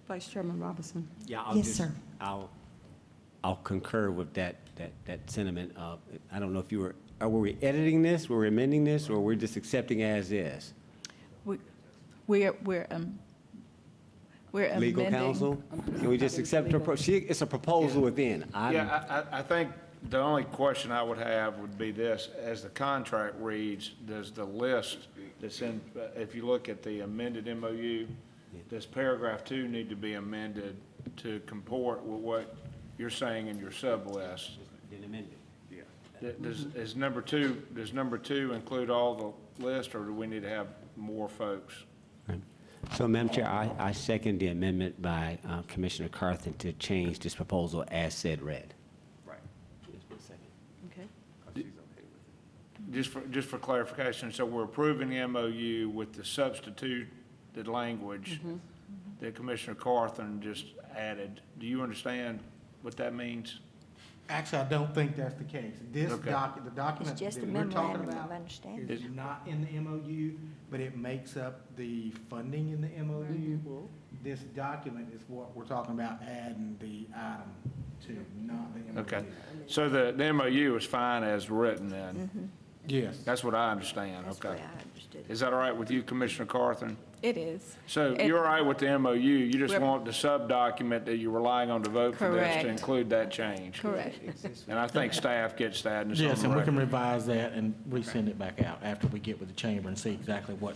Speaker 1: Vice Chairman Robinson.
Speaker 4: Yeah,
Speaker 13: Yes, sir.
Speaker 4: I'll concur with that sentiment. I don't know if were we editing this, were we amending this, or we're just accepting as is?
Speaker 12: We're amending.
Speaker 4: Legal counsel? Can we just accept her, it's a proposal within.
Speaker 8: Yeah, I think the only question I would have would be this: as the contract reads, does the list that's in, if you look at the amended MOU, does paragraph 2 need to be amended to comport with what you're saying in your sub-list? Does number 2 include all the list, or do we need to have more folks?
Speaker 4: So, Madam Chair, I second the amendment by Commissioner Carthen to change this proposal as said read.
Speaker 8: Right.
Speaker 1: Okay.
Speaker 8: Just for clarification, so we're approving the MOU with the substituted language that Commissioner Carthen just added. Do you understand what that means?
Speaker 14: Actually, I don't think that's the case. This
Speaker 8: Okay.
Speaker 14: the document
Speaker 10: It's just
Speaker 14: that
Speaker 10: a
Speaker 14: we're talking
Speaker 10: memorandum
Speaker 14: about
Speaker 10: of understanding.
Speaker 14: is not in the MOU, but it makes up the funding in the MOU. This document is what we're talking about adding the item to, not the MOU.
Speaker 8: Okay. So the MOU is fine as written then?
Speaker 14: Yes.
Speaker 8: That's what I understand,
Speaker 10: That's the
Speaker 8: okay.
Speaker 10: way I understood it.
Speaker 8: Is that all right with you, Commissioner Carthen?
Speaker 12: It is.
Speaker 8: So
Speaker 12: It-
Speaker 8: you're all right with the MOU, you just
Speaker 12: We're-
Speaker 8: want the sub-document that you're relying on to vote for this
Speaker 12: Correct.
Speaker 8: to include that change?
Speaker 12: Correct.
Speaker 8: And I think staff gets that, and it's on
Speaker 14: Yes,
Speaker 8: the
Speaker 14: and we can
Speaker 8: record.
Speaker 14: revise that and resend it back out after we get with the chamber and see exactly what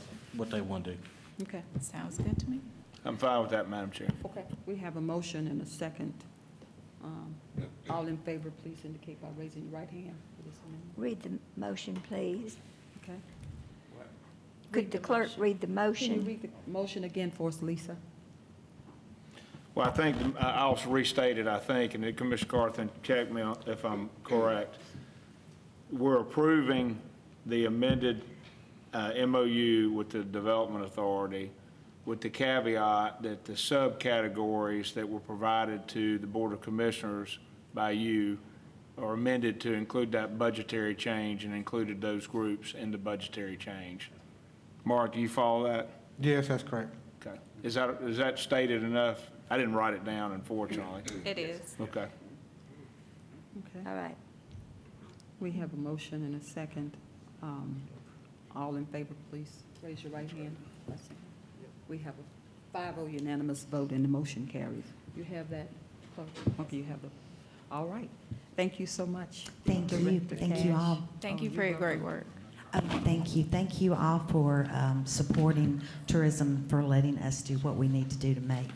Speaker 14: they want to do.
Speaker 1: Okay.
Speaker 12: Sounds good to me.
Speaker 8: I'm fine with that, Madam Chair.
Speaker 1: Okay. We have a motion and a second. All in favor, please indicate by raising your right hand for this amendment.
Speaker 10: Read the motion, please.
Speaker 1: Okay.
Speaker 10: Could the clerk read the
Speaker 1: Can you
Speaker 10: motion?
Speaker 1: read the motion again for us, Lisa?
Speaker 8: Well, I think, I'll restate it, I think, and then Commissioner Carthen, check me if I'm correct. We're approving the amended MOU with the Development Authority with the caveat that the subcategories that were provided to the Board of Commissioners by you are amended to include that budgetary change and included those groups in the budgetary change. Mark, do you follow that?
Speaker 14: Yes, that's correct.
Speaker 8: Okay. Is that stated enough? I didn't write it down, unfortunately.
Speaker 12: It is.
Speaker 8: Okay.
Speaker 1: Okay.
Speaker 10: All right.
Speaker 1: We have a motion and a second. All in favor, please raise your right hand. We have a 5-0 unanimous vote and the motion carries. You have that, clerk? Okay, you have it. All right. Thank you so much.
Speaker 13: Thank you.
Speaker 1: Director
Speaker 13: Thank you
Speaker 1: Cash.
Speaker 13: all.
Speaker 12: Thank you
Speaker 1: Oh,
Speaker 12: for
Speaker 1: you're
Speaker 12: your great
Speaker 1: welcome.
Speaker 12: work.
Speaker 13: Thank you. Thank you all for supporting tourism, for letting us do what we need to do to make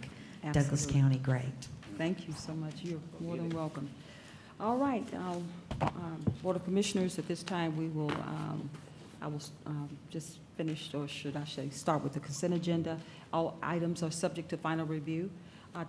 Speaker 13: Douglas
Speaker 1: Absolutely.
Speaker 13: County great.
Speaker 1: Thank you so much. You're more than welcome. All right, Board of Commissioners, at this time, I will just finish, or should I say, start with the consent agenda. All items are subject to final review.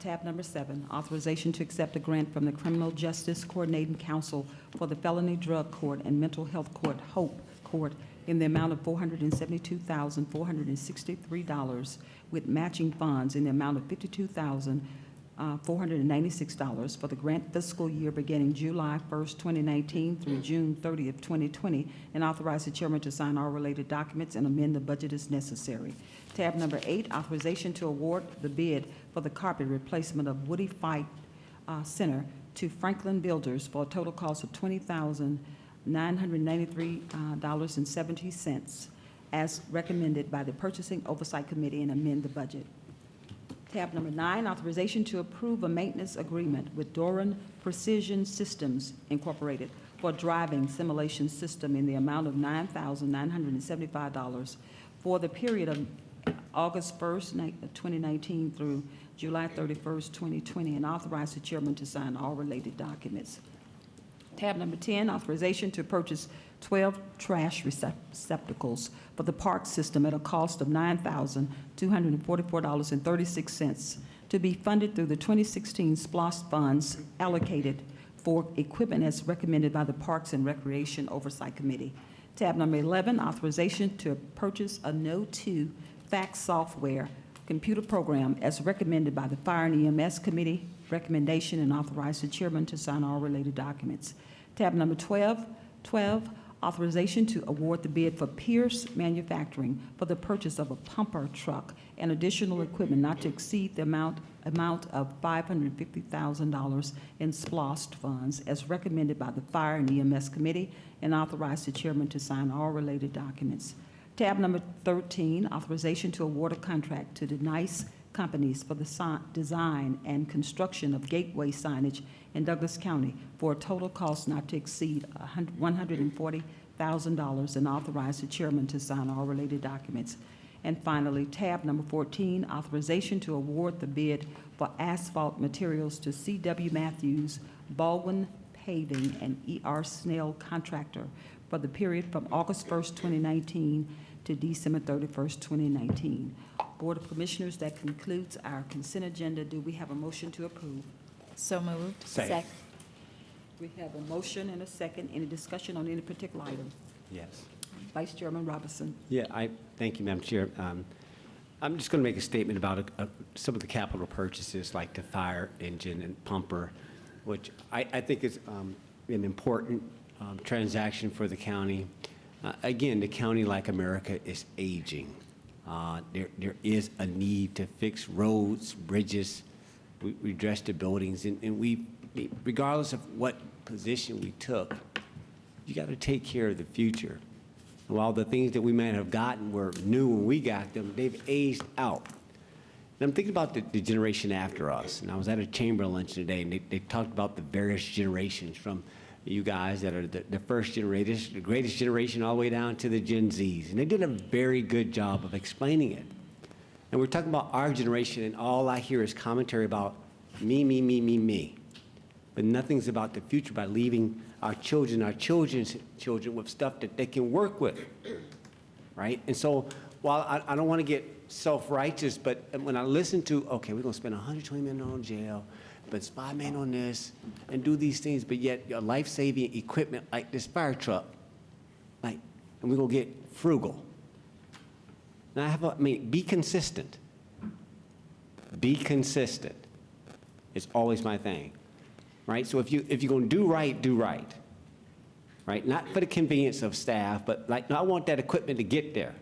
Speaker 1: Tab number 7, authorization to accept a grant from the Criminal Justice Coordinating Council for the Felony Drug Court and Mental Health Court, HOPE Court, in the amount of $472,463, with matching funds in the amount of $52,496 for the grant fiscal year beginning July 1st, 2019 through June 30th, 2020, and authorize the chairman to sign all related documents and amend the budget as necessary. Tab number 8, authorization to award the bid for the carpet replacement of Woody Fight Center to Franklin Builders for a total cost of $20,993.70. as recommended by the Purchasing Oversight Committee and amend the budget. Tab number 9, authorization to approve a maintenance agreement with Doran Precision Systems Incorporated for a driving simulation system in the amount of $9,975 for the period of August 1st, 2019 through July 31st, 2020, and authorize the chairman to sign all related documents. Tab number 10, authorization to purchase 12 trash receptacles for the park system at a cost of $9,244.36 to be funded through the 2016 SPLOST funds allocated for equipment as recommended by the Parks and Recreation Oversight Committee. Tab number 11, authorization to purchase a No2 fax software computer program as recommended by the Fire and EMS Committee recommendation, and authorize the chairman to sign all related documents. Tab number 12, authorization to award the bid for Pierce Manufacturing for the purchase of a pumper truck and additional equipment not to exceed the amount of $550,000 in SPLOST funds as recommended by the Fire and EMS Committee, and authorize the chairman to sign all related documents. Tab number 13, authorization to award a contract to the NICE companies for the design and construction of gateway signage in Douglas County for a total cost not to exceed $140,000, and authorize the chairman to sign all related documents. And finally, tab number 14, authorization to award the bid for asphalt materials to C.W. Matthews, Baldwin Paving, and E.R. Snell Contractor for the period from August 1st, 2019 to December 31st, 2019. Board of Commissioners, that concludes our consent agenda. Do we have a motion to approve?
Speaker 12: So moved.
Speaker 4: Second.
Speaker 1: We have a motion and a second. Any discussion on any particular item?
Speaker 4: Yes.
Speaker 1: Vice Chairman Robinson.
Speaker 4: Yeah, thank you, Madam Chair. I'm just going to make a statement about some of the capital purchases like the fire engine and pumper, which I think is an important transaction for the county. Again, the county, like America, is aging. There is a need to fix roads, bridges, redress the buildings, and we, regardless of what position we took, you got to take care of the future. And while the things that we might have gotten were new when we got them, they've aged out. And I'm thinking about the generation after us. And I was at a chamber lunch today, and they talked about the various generations from you guys that are the first generation, the greatest generation, all the way down to the Gen Zs. And they did a very good job of explaining it. And we're talking about our generation, and all I hear is commentary about me, me, me, me, me. But nothing's about the future by leaving our children's children with stuff that they can work with, right? And so while I don't want to get self-righteous, but when I listen to, okay, we're going to spend $120 million on jail, but it's $5 million on this, and do these things, but yet your life-saving equipment like this fire truck, like, and we're going to get frugal. Now, be consistent. Be consistent. It's always my thing, right? So if you're going to do right, right? Not for the convenience of staff, but like, no, I want that equipment to get there.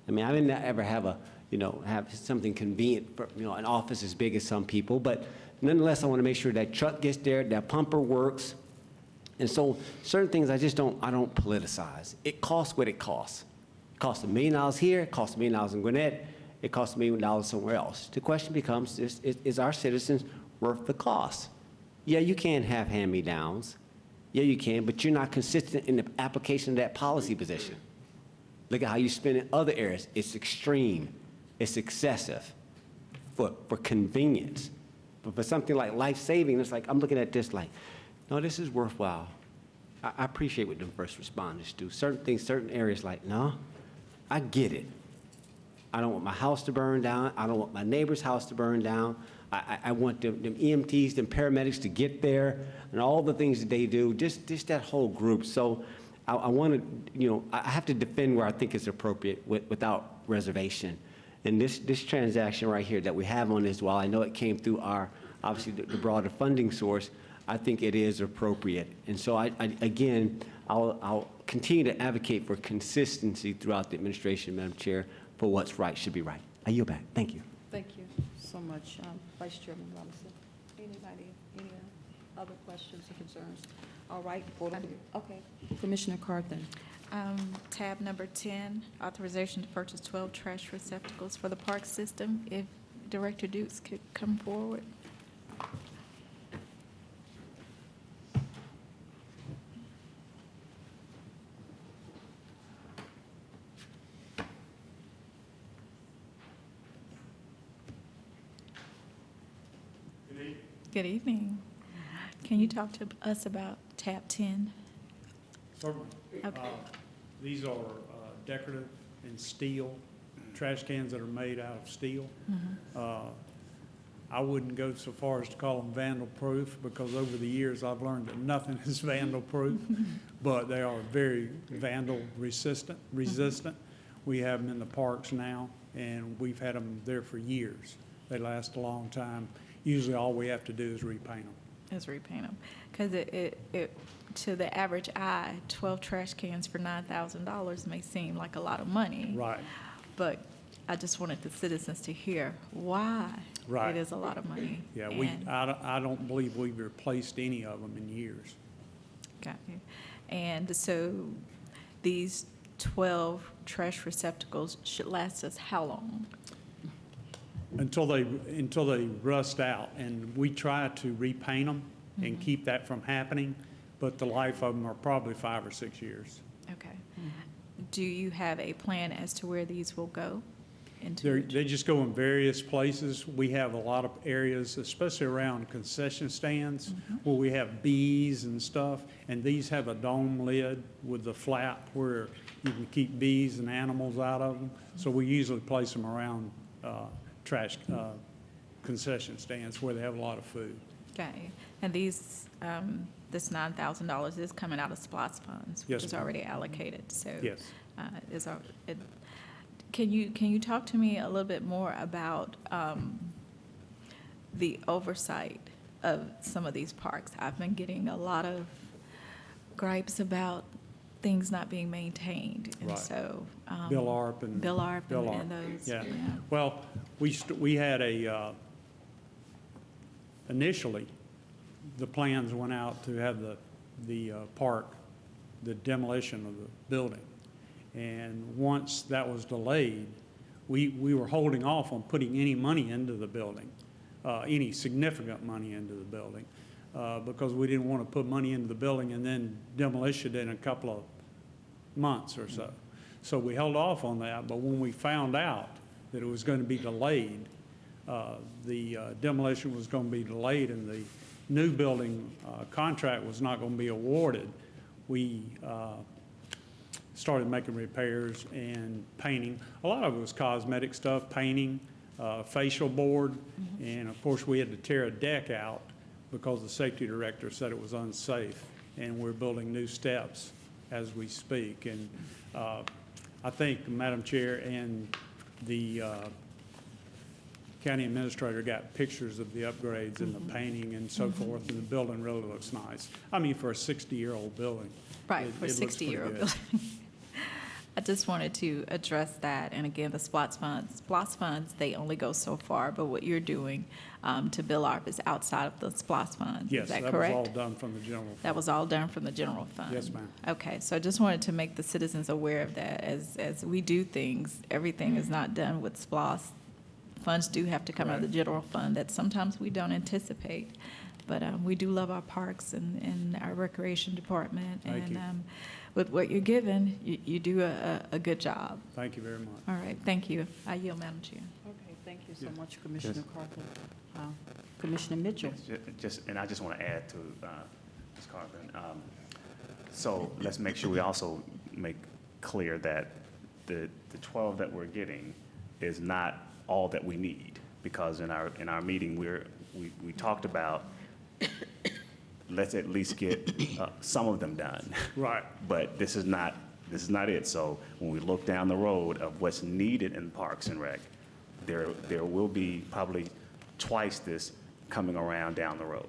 Speaker 4: I mean, I didn't ever have have something convenient for, an office as big as some people, but nonetheless, I want to make sure that truck gets there, that pumper works. And so certain things I don't politicize. It costs what it costs. It costs $1 million here, it costs $1 million in Gwinnett, it costs $1 million somewhere else. The question becomes, is our citizens worth the cost? Yeah, you can have hand-me-downs. Yeah, you can, but you're not consistent in the application of that policy position. Look at how you spend in other areas. It's extreme. It's excessive for convenience. But for something like life-saving, it's like, I'm looking at this like, no, this is worthwhile. I appreciate what them first responders do. Certain things, certain areas like, no, I get it. I don't want my house to burn down. I don't want my neighbor's house to burn down. I want them EMTs, them paramedics to get there, and all the things that they do, just that whole group. So I want to, I have to defend where I think it's appropriate without reservation. And this transaction right here that we have on this, while I know it came through our, obviously, the broader funding source, I think it is appropriate. And so I'll continue to advocate for consistency throughout the administration, Madam Chair, for what's right should be right. I yield back. Thank you.
Speaker 1: Thank you so much, Vice Chairman Robinson. Anybody, any other questions or concerns? All right, okay. Commissioner Carthen.
Speaker 12: Tab number 10, authorization to purchase 12 trash receptacles for the park system. If Director Dukes could come forward. Good evening. Can you talk to us about tab 10?
Speaker 7: Certainly.
Speaker 12: Okay.
Speaker 7: These are decorative and steel, trash cans that are made out of steel. I wouldn't go so far as to call them vandal-proof, because over the years, I've learned that nothing is vandal-proof, but they are very vandal-resistant. We have them in the parks now, and we've had them there for years. They last a long time. Usually, all we have to do is repaint them.
Speaker 12: Is repaint them. Because it, to the average eye, 12 trash cans for $9,000 may seem like a lot of money.
Speaker 7: Right.
Speaker 12: But I just wanted the citizens to hear why
Speaker 7: Right.
Speaker 12: it is a lot of money.
Speaker 7: Yeah,
Speaker 12: And-
Speaker 7: I don't believe we've replaced any of them in years.
Speaker 12: Got you. And so these 12 trash receptacles should last us how long?
Speaker 7: Until they rust out, and we try to repaint them and keep that from happening, but the life of them are probably 5 or 6 years.
Speaker 12: Okay. Do you have a plan as to where these will go? Into
Speaker 7: They just go in various places. We have a lot of areas, especially around concession stands, where we have bees and stuff, and these have a dome lid with the flap where you can keep bees and animals out of them. So we usually place them around trash concession stands where they have a lot of food.
Speaker 12: Okay. And these, this $9,000 is coming out of SPOS funds, which
Speaker 7: Yes,
Speaker 12: is
Speaker 7: ma'am.
Speaker 12: already allocated, so.
Speaker 7: Yes.
Speaker 12: Can you talk to me a little bit more about the oversight of some of these parks? I've been getting a lot of gripes about things not being maintained, and
Speaker 7: Right.
Speaker 12: so.
Speaker 7: Bill Arp and.
Speaker 12: Bill Arp
Speaker 7: Bill
Speaker 12: and those.
Speaker 7: Yeah. Well, we had initially, the plans went out to have the park, the demolition of the building. And once that was delayed, we were holding off on putting any money into the building, any significant money into the building, because we didn't want to put money into the building and then demolish it in a couple of months or so. So we held off on that, but when we found out that it was going to be delayed, the demolition was going to be delayed and the new building contract was not going to be awarded, we started making repairs and painting. A lot of it was cosmetic stuff, painting, facial board, and of course we had to tear a deck out because the safety director said it was unsafe, and we're building new steps as we speak. And I think, Madam Chair, and the county administrator got pictures of the upgrades and the painting and so forth, and the building really looks nice. I mean, for a 60-year-old building.
Speaker 12: Right,
Speaker 7: it
Speaker 12: for a
Speaker 7: looks pretty
Speaker 12: 60-year-old
Speaker 7: good.
Speaker 12: building. I just wanted to address that, and again, the SPOS funds, they only go so far, but what you're doing to Bill Arp is outside of the SPOS funds,
Speaker 7: Yes,
Speaker 12: is that
Speaker 7: that was
Speaker 12: correct?
Speaker 7: all done from the general fund.
Speaker 12: That was all done from the general fund?
Speaker 7: Yes, ma'am.
Speaker 12: Okay, so I just wanted to make the citizens aware of that. As we do things, everything is not done with SPOS. Funds do have to come out of the general fund that sometimes we don't anticipate. But we do love our parks and our recreation department.
Speaker 7: Thank you.
Speaker 12: And with what you're given, you do a good job.
Speaker 7: Thank you very much.
Speaker 12: All right, thank you. I yield, Madam Chair.
Speaker 1: Okay, thank you so much, Commissioner Carpenter. Commissioner Mitchell.
Speaker 15: And I just want to add to Ms. Carpenter. So let's make sure we also make clear that the 12 that we're getting is not all that we need, because in our meeting we talked about let's at least get some of them done.
Speaker 7: Right.
Speaker 15: But this is not it. So when we look down the road of what's needed in Parks and Rec, there will be probably twice this coming around down the road.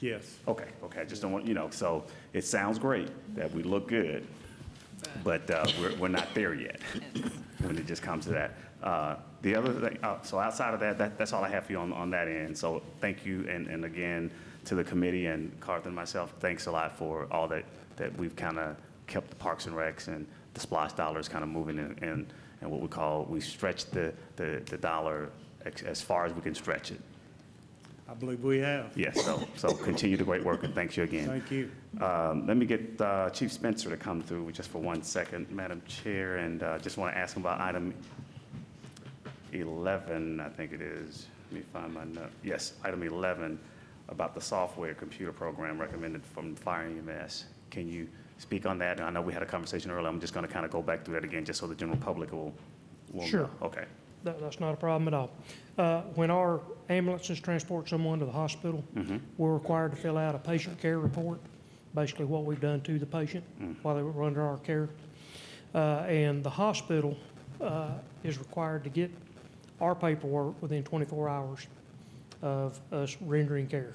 Speaker 7: Yes.
Speaker 15: Okay, I just don't want, so it sounds great that we look good, but we're not there yet when it just comes to that. The other thing, so outside of that's all I have for you on that end. So thank you, and again, to the committee and Carthen and myself, thanks a lot for all that we've kind of kept the Parks and Recs and the SPOS dollars kind of moving in what we call, we stretch the dollar as far as we can stretch it.
Speaker 7: I believe we have.
Speaker 15: Yes, so continue the great work, and thanks you again.
Speaker 7: Thank you.
Speaker 15: Let me get Chief Spencer to come through just for 1 second, Madam Chair, and just want to ask him about item 11, I think it is. Let me find my note. Yes, item 11, about the software computer program recommended from Fire and EMS. Can you speak on that? And I know we had a conversation earlier. I'm just going to kind of go back through that again, just so the general public will
Speaker 2: Sure.
Speaker 15: know. Okay.
Speaker 2: That's not a problem at all. When our ambulances transport someone to the hospital, we're required to fill out a patient care report, basically what we've done to the patient while they were under our care. And the hospital is required to get our paperwork within 24 hours of us rendering care.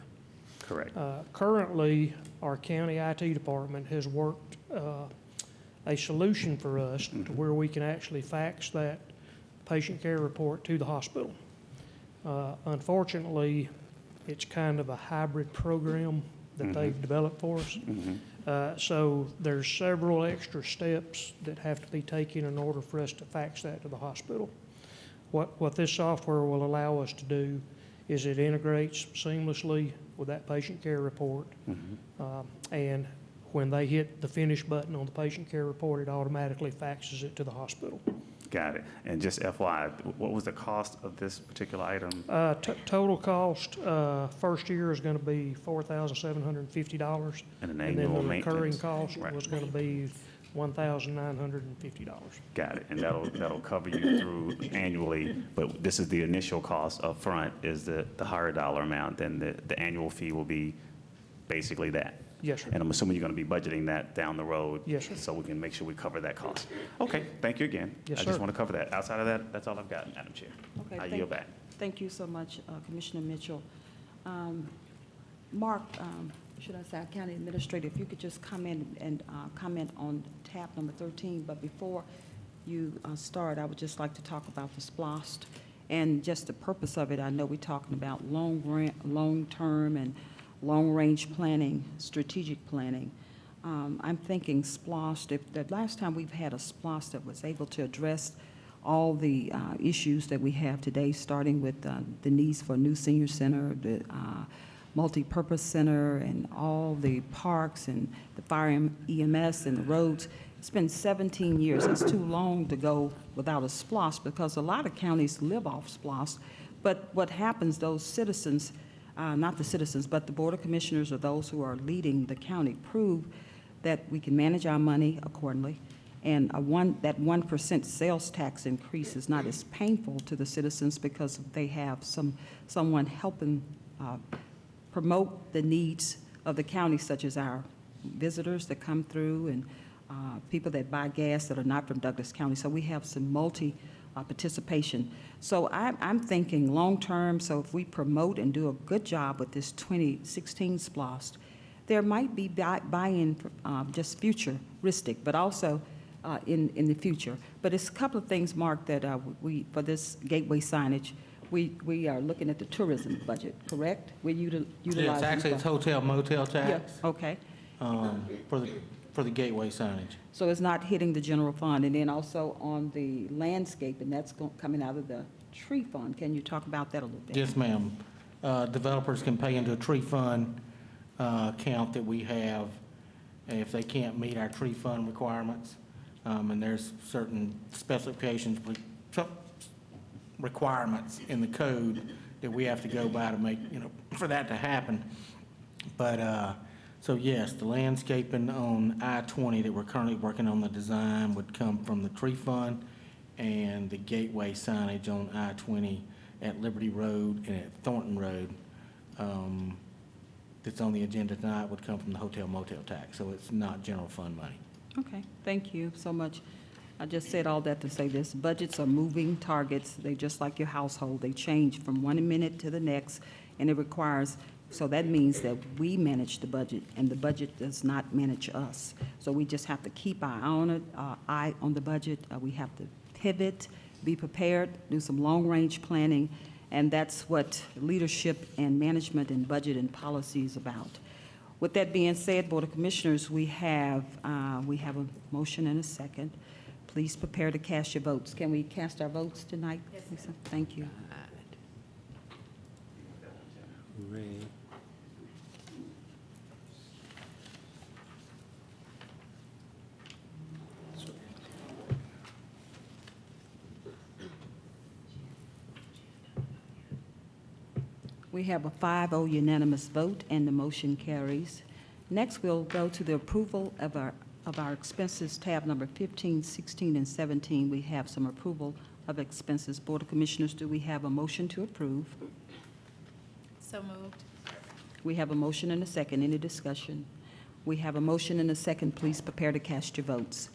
Speaker 15: Correct.
Speaker 2: Currently, our county IT department has worked a solution for us to where we can actually fax that patient care report to the hospital. Unfortunately, it's kind of a hybrid program that they've developed for us. So there's several extra steps that have to be taken in order for us to fax that to the hospital. What this software will allow us to do is it integrates seamlessly with that patient care report. And when they hit the finish button on the patient care report, it automatically faxes it to the hospital.
Speaker 15: Got it. And just FYI, what was the cost of this particular item?
Speaker 2: Total cost, first year is going to be $4,750.
Speaker 15: And an
Speaker 2: then
Speaker 15: annual
Speaker 2: the recurring
Speaker 15: maintenance.
Speaker 2: cost
Speaker 15: Right.
Speaker 2: was going to be $1,950.
Speaker 15: Got it. And that'll cover you through annually, but this is the initial cost up front is the higher dollar amount, then the annual fee will be basically that.
Speaker 2: Yes, sir.
Speaker 15: And I'm assuming you're going to be budgeting that down the road.
Speaker 2: Yes, sir.
Speaker 15: So we can make sure we cover that cost. Okay, thank you again.
Speaker 2: Yes,
Speaker 15: I just
Speaker 2: sir.
Speaker 15: want to cover that. Outside of that, that's all I've got, Madam Chair.
Speaker 1: Okay,
Speaker 15: I yield back.
Speaker 1: Thank you so much, Commissioner Mitchell. Mark, should I say, our county administrator, if you could just come in and comment on tab number 13. But before you start, I would just like to talk about the SPLOST and just the purpose of it. I know we're talking about long-term and long-range planning, strategic planning. I'm thinking SPLOST, if the last time we've had a SPLOST that was able to address all the issues that we have today, starting with the needs for a new senior center, the multi-purpose center, and all the parks and the fire EMS and the roads. It's been 17 years. It's too long to go without a SPLOST because a lot of counties live off SPLOST. But what happens, those citizens, not the citizens, but the Board of Commissioners or those who are leading the county prove that we can manage our money accordingly. And that 1% sales tax increase is not as painful to the citizens because they have someone helping promote the needs of the county, such as our visitors that come through and people that buy gas that are not from Douglas County. So we have some participation. So I'm thinking long-term, so if we promote and do a good job with this 2016 SPLOST, there might be buy-in just futuristic, but also in the future. But it's a couple of things, Mark, that for this gateway signage, we are looking at the tourism budget, correct? We're utilizing.
Speaker 14: Yes, actually, it's hotel motel tax.
Speaker 1: Yeah, okay.
Speaker 14: For the gateway signage.
Speaker 1: So it's not hitting the general fund. And then also on the landscape, and that's coming out of the tree fund. Can you talk about that a little bit?
Speaker 14: Yes, ma'am. Developers can pay into a tree fund account that we have if they can't meet our tree fund requirements. And there's certain specifications, requirements in the code that we have to go by to make, for that to happen. But, so yes, the landscaping on I-20 that we're currently working on the design would come from the tree fund, and the gateway signage on I-20 at Liberty Road and at Thornton Road that's on the agenda tonight would come from the hotel motel tax, so it's not general fund money.
Speaker 1: Okay, thank you so much. I just said all that to say this. Budgets are moving targets. They just like your household. They change from one minute to the next, and it requires, so that means that we manage the budget, and the budget does not manage us. So we just have to keep our eye on the budget. We have to pivot, be prepared, do some long-range planning, and that's what leadership and management and budget and policy is about. With that being said, Board of Commissioners, we have a motion and a second. Please prepare to cast your votes. Can we cast our votes tonight? Lisa? Thank you.
Speaker 4: Hooray.
Speaker 1: We have a 5-0 unanimous vote, and the motion carries. Next, we'll go to the approval of our expenses, tab number 15, 16, and 17. We have some approval of expenses. Board of Commissioners, do we have a motion to approve?
Speaker 12: So moved.
Speaker 1: We have a motion and a second. Any discussion? We have a motion and a second. Please prepare to cast your votes.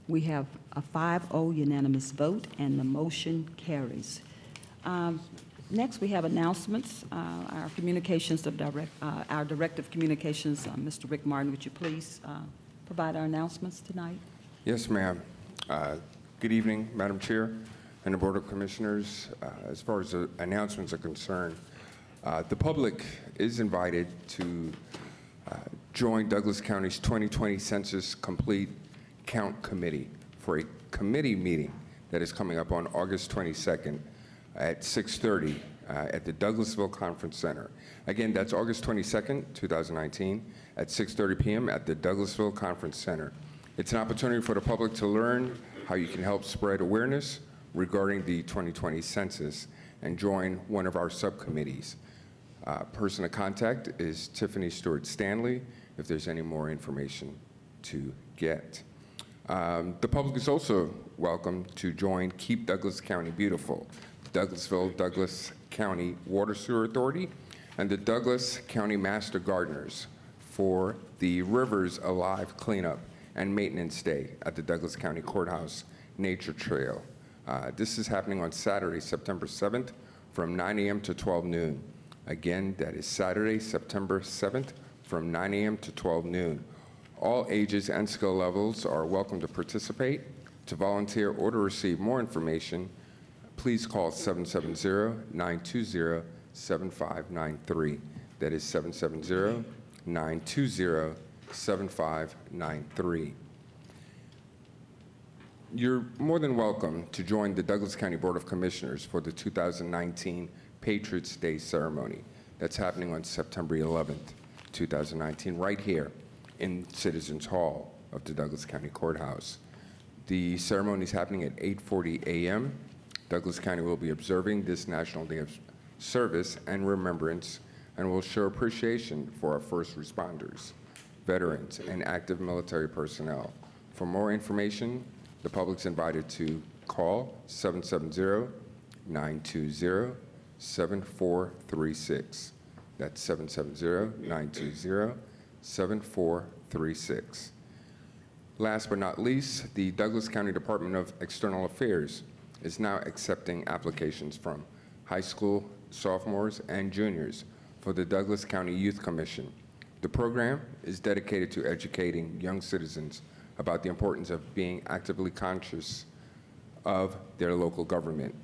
Speaker 1: We have a 5-0 unanimous vote, and the motion carries. Next, we have announcements. Our communications of our Director of Communications, Mr. Rick Martin, would you please provide our announcements tonight?
Speaker 16: Yes, ma'am. Good evening, Madam Chair and the Board of Commissioners. As far as the announcements are concerned, the public is invited to join Douglas County's 2020 Census Complete Count Committee for a committee meeting that is coming up on August 22nd at 6:30 at the Douglasville Conference Center. Again, that's August 22nd, 2019, at 6:30 p.m. at the Douglasville Conference Center. It's an opportunity for the public to learn how you can help spread awareness regarding the 2020 census and join one of our subcommittees. Person of contact is Tiffany Stewart Stanley, if there's any more information to get. The public is also welcome to join Keep Douglas County Beautiful, Douglasville Douglas County Water Sewer Authority, and the Douglas County Master Gardeners for the Rivers Alive cleanup and maintenance day at the Douglas County Courthouse Nature Trail. This is happening on Saturday, September 7th from 9 a.m. to 12 noon. Again, that is Saturday, September 7th from 9 a.m. to 12 noon. All ages and skill levels are welcome to participate. To volunteer or to receive more information, please call 770-920-7593. That is 770-920-7593. You're more than welcome to join the Douglas County Board of Commissioners for the 2019 Patriots Day ceremony. That's happening on September 11th, 2019, right here in Citizens Hall of the Douglas County Courthouse. The ceremony is happening at 8:40 a.m. Douglas County will be observing this National Day of Service and Remembrance and will show appreciation for our first responders, veterans, and active military personnel. For more information, the public's invited to call 770-920-7436. That's 770-920-7436. Last but not least, the Douglas County Department of External Affairs is now accepting applications from high school sophomores and juniors for the Douglas County Youth Commission. The program is dedicated to educating young citizens about the importance of being actively conscious of their local government,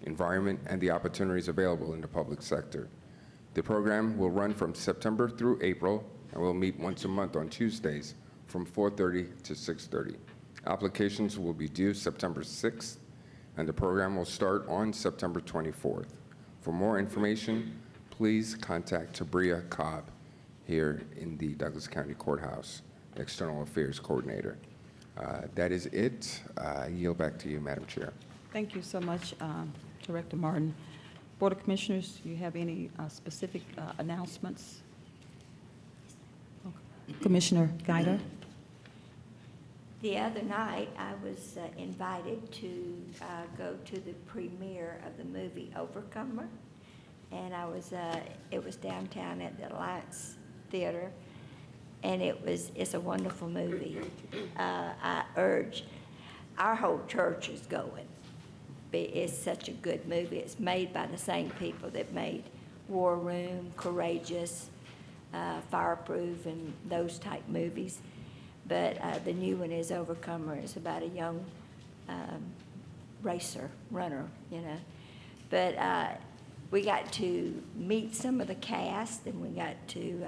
Speaker 16: environment, and the opportunities available in the public sector. The program will run from September through April and will meet once a month on Tuesdays from 4:30 to 6:30. Applications will be due September 6th, and the program will start on September 24th. For more information, please contact Tabria Cobb here in the Douglas County Courthouse, External Affairs Coordinator. That is it. I yield back to you, Madam Chair.
Speaker 1: Thank you so much, Director Martin. Board of Commissioners, do you have any specific announcements? Commissioner Guider?
Speaker 10: The other night, I was invited to go to the premiere of the movie Overcomer, and it was downtown at the Alliance Theater, and it's a wonderful movie. I urge, our whole church is going, It's such a good movie. It's made by the same people that made War Room, Courageous, Fireproof, and those type movies. But the new one is Overcomer. It's about a young runner, you know. But we got to meet some of the cast, and we got to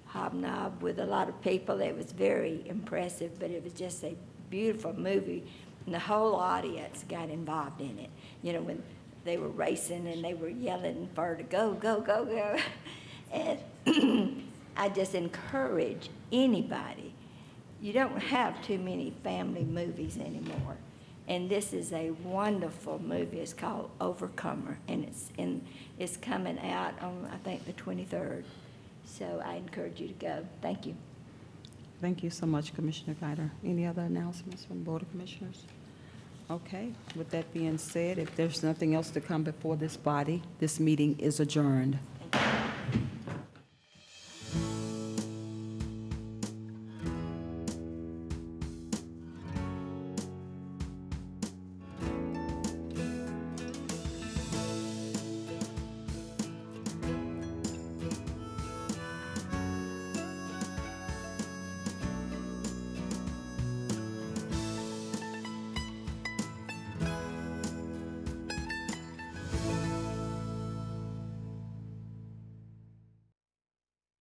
Speaker 10: hobnob with a lot of people. It was very impressive, but it was just a beautiful movie, and the whole audience got involved in it. You know, when they were racing and they were yelling for her to go, go, go, go. And I just encourage anybody. You don't have too many family movies anymore. And this is a wonderful movie. It's called Overcomer, and it's coming out on, I think, the 23rd. So I encourage you to go. Thank you.
Speaker 1: Thank you so much, Commissioner Guider. Any other announcements from the Board of Commissioners? Okay, with that being said, if there's nothing else to come before this body, this meeting is adjourned.